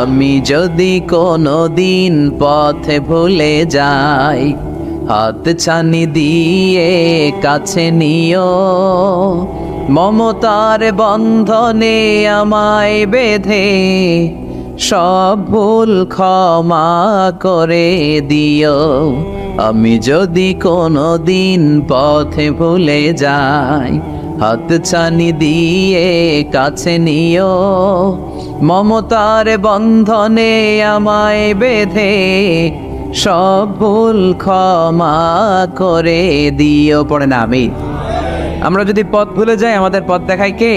আমি যদি কোনো দিন পথে ভুলে যাই, হাত ছানি দিয়ে কাছে নিও, মমতার বন্ধনে আমায় বেঁধে সব ভুল ক্ষমা করে দিও। আমি যদি কোনো দিন পথে ভুলে যাই, হাত ছানি দিয়ে কাছে নিও, মমতার বন্ধনে আমায় বেঁধে সব ভুল ক্ষমা করে দিও। পড়ে না আমি। আমরা যদি পথ ভুলে যাই, আমাদের পথ দেখায় কে?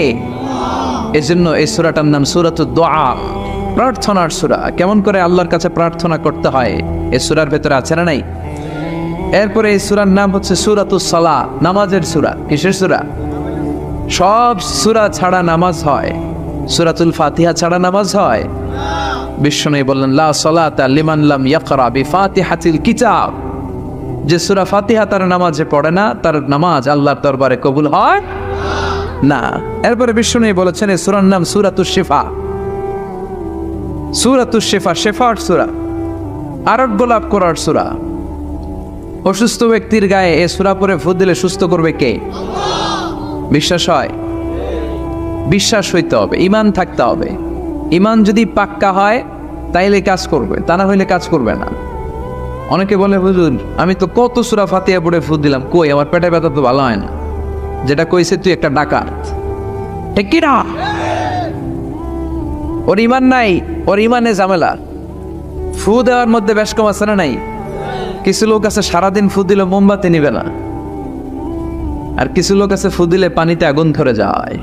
এজন্য এই সূরাটার নাম সূরাতুদ দুআ, প্রার্থনার সূরা। কেমন করে আল্লাহর কাছে প্রার্থনা করতে হয় এই সূরার ভেতরে আছে না নাই? এরপরে এই সূরার নাম হচ্ছে সূরাতুস সালাহ, নামাজের সূরা। কিসের সূরা? সব সূরা ছাড়া নামাজ হয়, সূরাতুল ফাতিহা ছাড়া নামাজ হয়? বিশ্বনবী বললেন লা সালাতা লিমান লাম ইয়াকরা বিফাতিহাতিল কিতাব। যে সূরা ফাতিহা তার নামাজে পড়ে না, তার নামাজ আল্লাহর দরবারে কবুল হয় না। এরপরে বিষ্ণু বলেছেন এই সূরার নাম সূরাতুশ শিফা। সূরাতুশ শিফা, শেফার সূরা, আরোগ্য লাভ করার সূরা। অসুস্থ ব্যক্তির গায়ে এই সূরা পড়ে ফু দিলে সুস্থ করবে কে? বিশ্বাস হয়? বিশ্বাস হইতে হবে, ঈমান থাকতে হবে। ঈমান যদি পাক্কা হয় তাইলে কাজ করবে, তা না হইলে কাজ করবে না। অনেকে বলে হুজুর আমি তো কত সূরা ফাতিহা পড়ে ফু দিলাম, কই আমার পেটে ব্যথা তো ভালো হয় না। যেটা কইছে তুই একটা ডাকাত, ঠিক কি না? ওর ঈমান নাই, ওর ঈমানে ঝামেলা। ফু দেওয়ার মধ্যে বেশ কম আছে না নাই? কিছু লোক আছে সারাদিন ফু দিলে মোমবাতি নিবে না, আর কিছু লোক আছে ফু দিলে পানিতে আগুন ধরে যায়।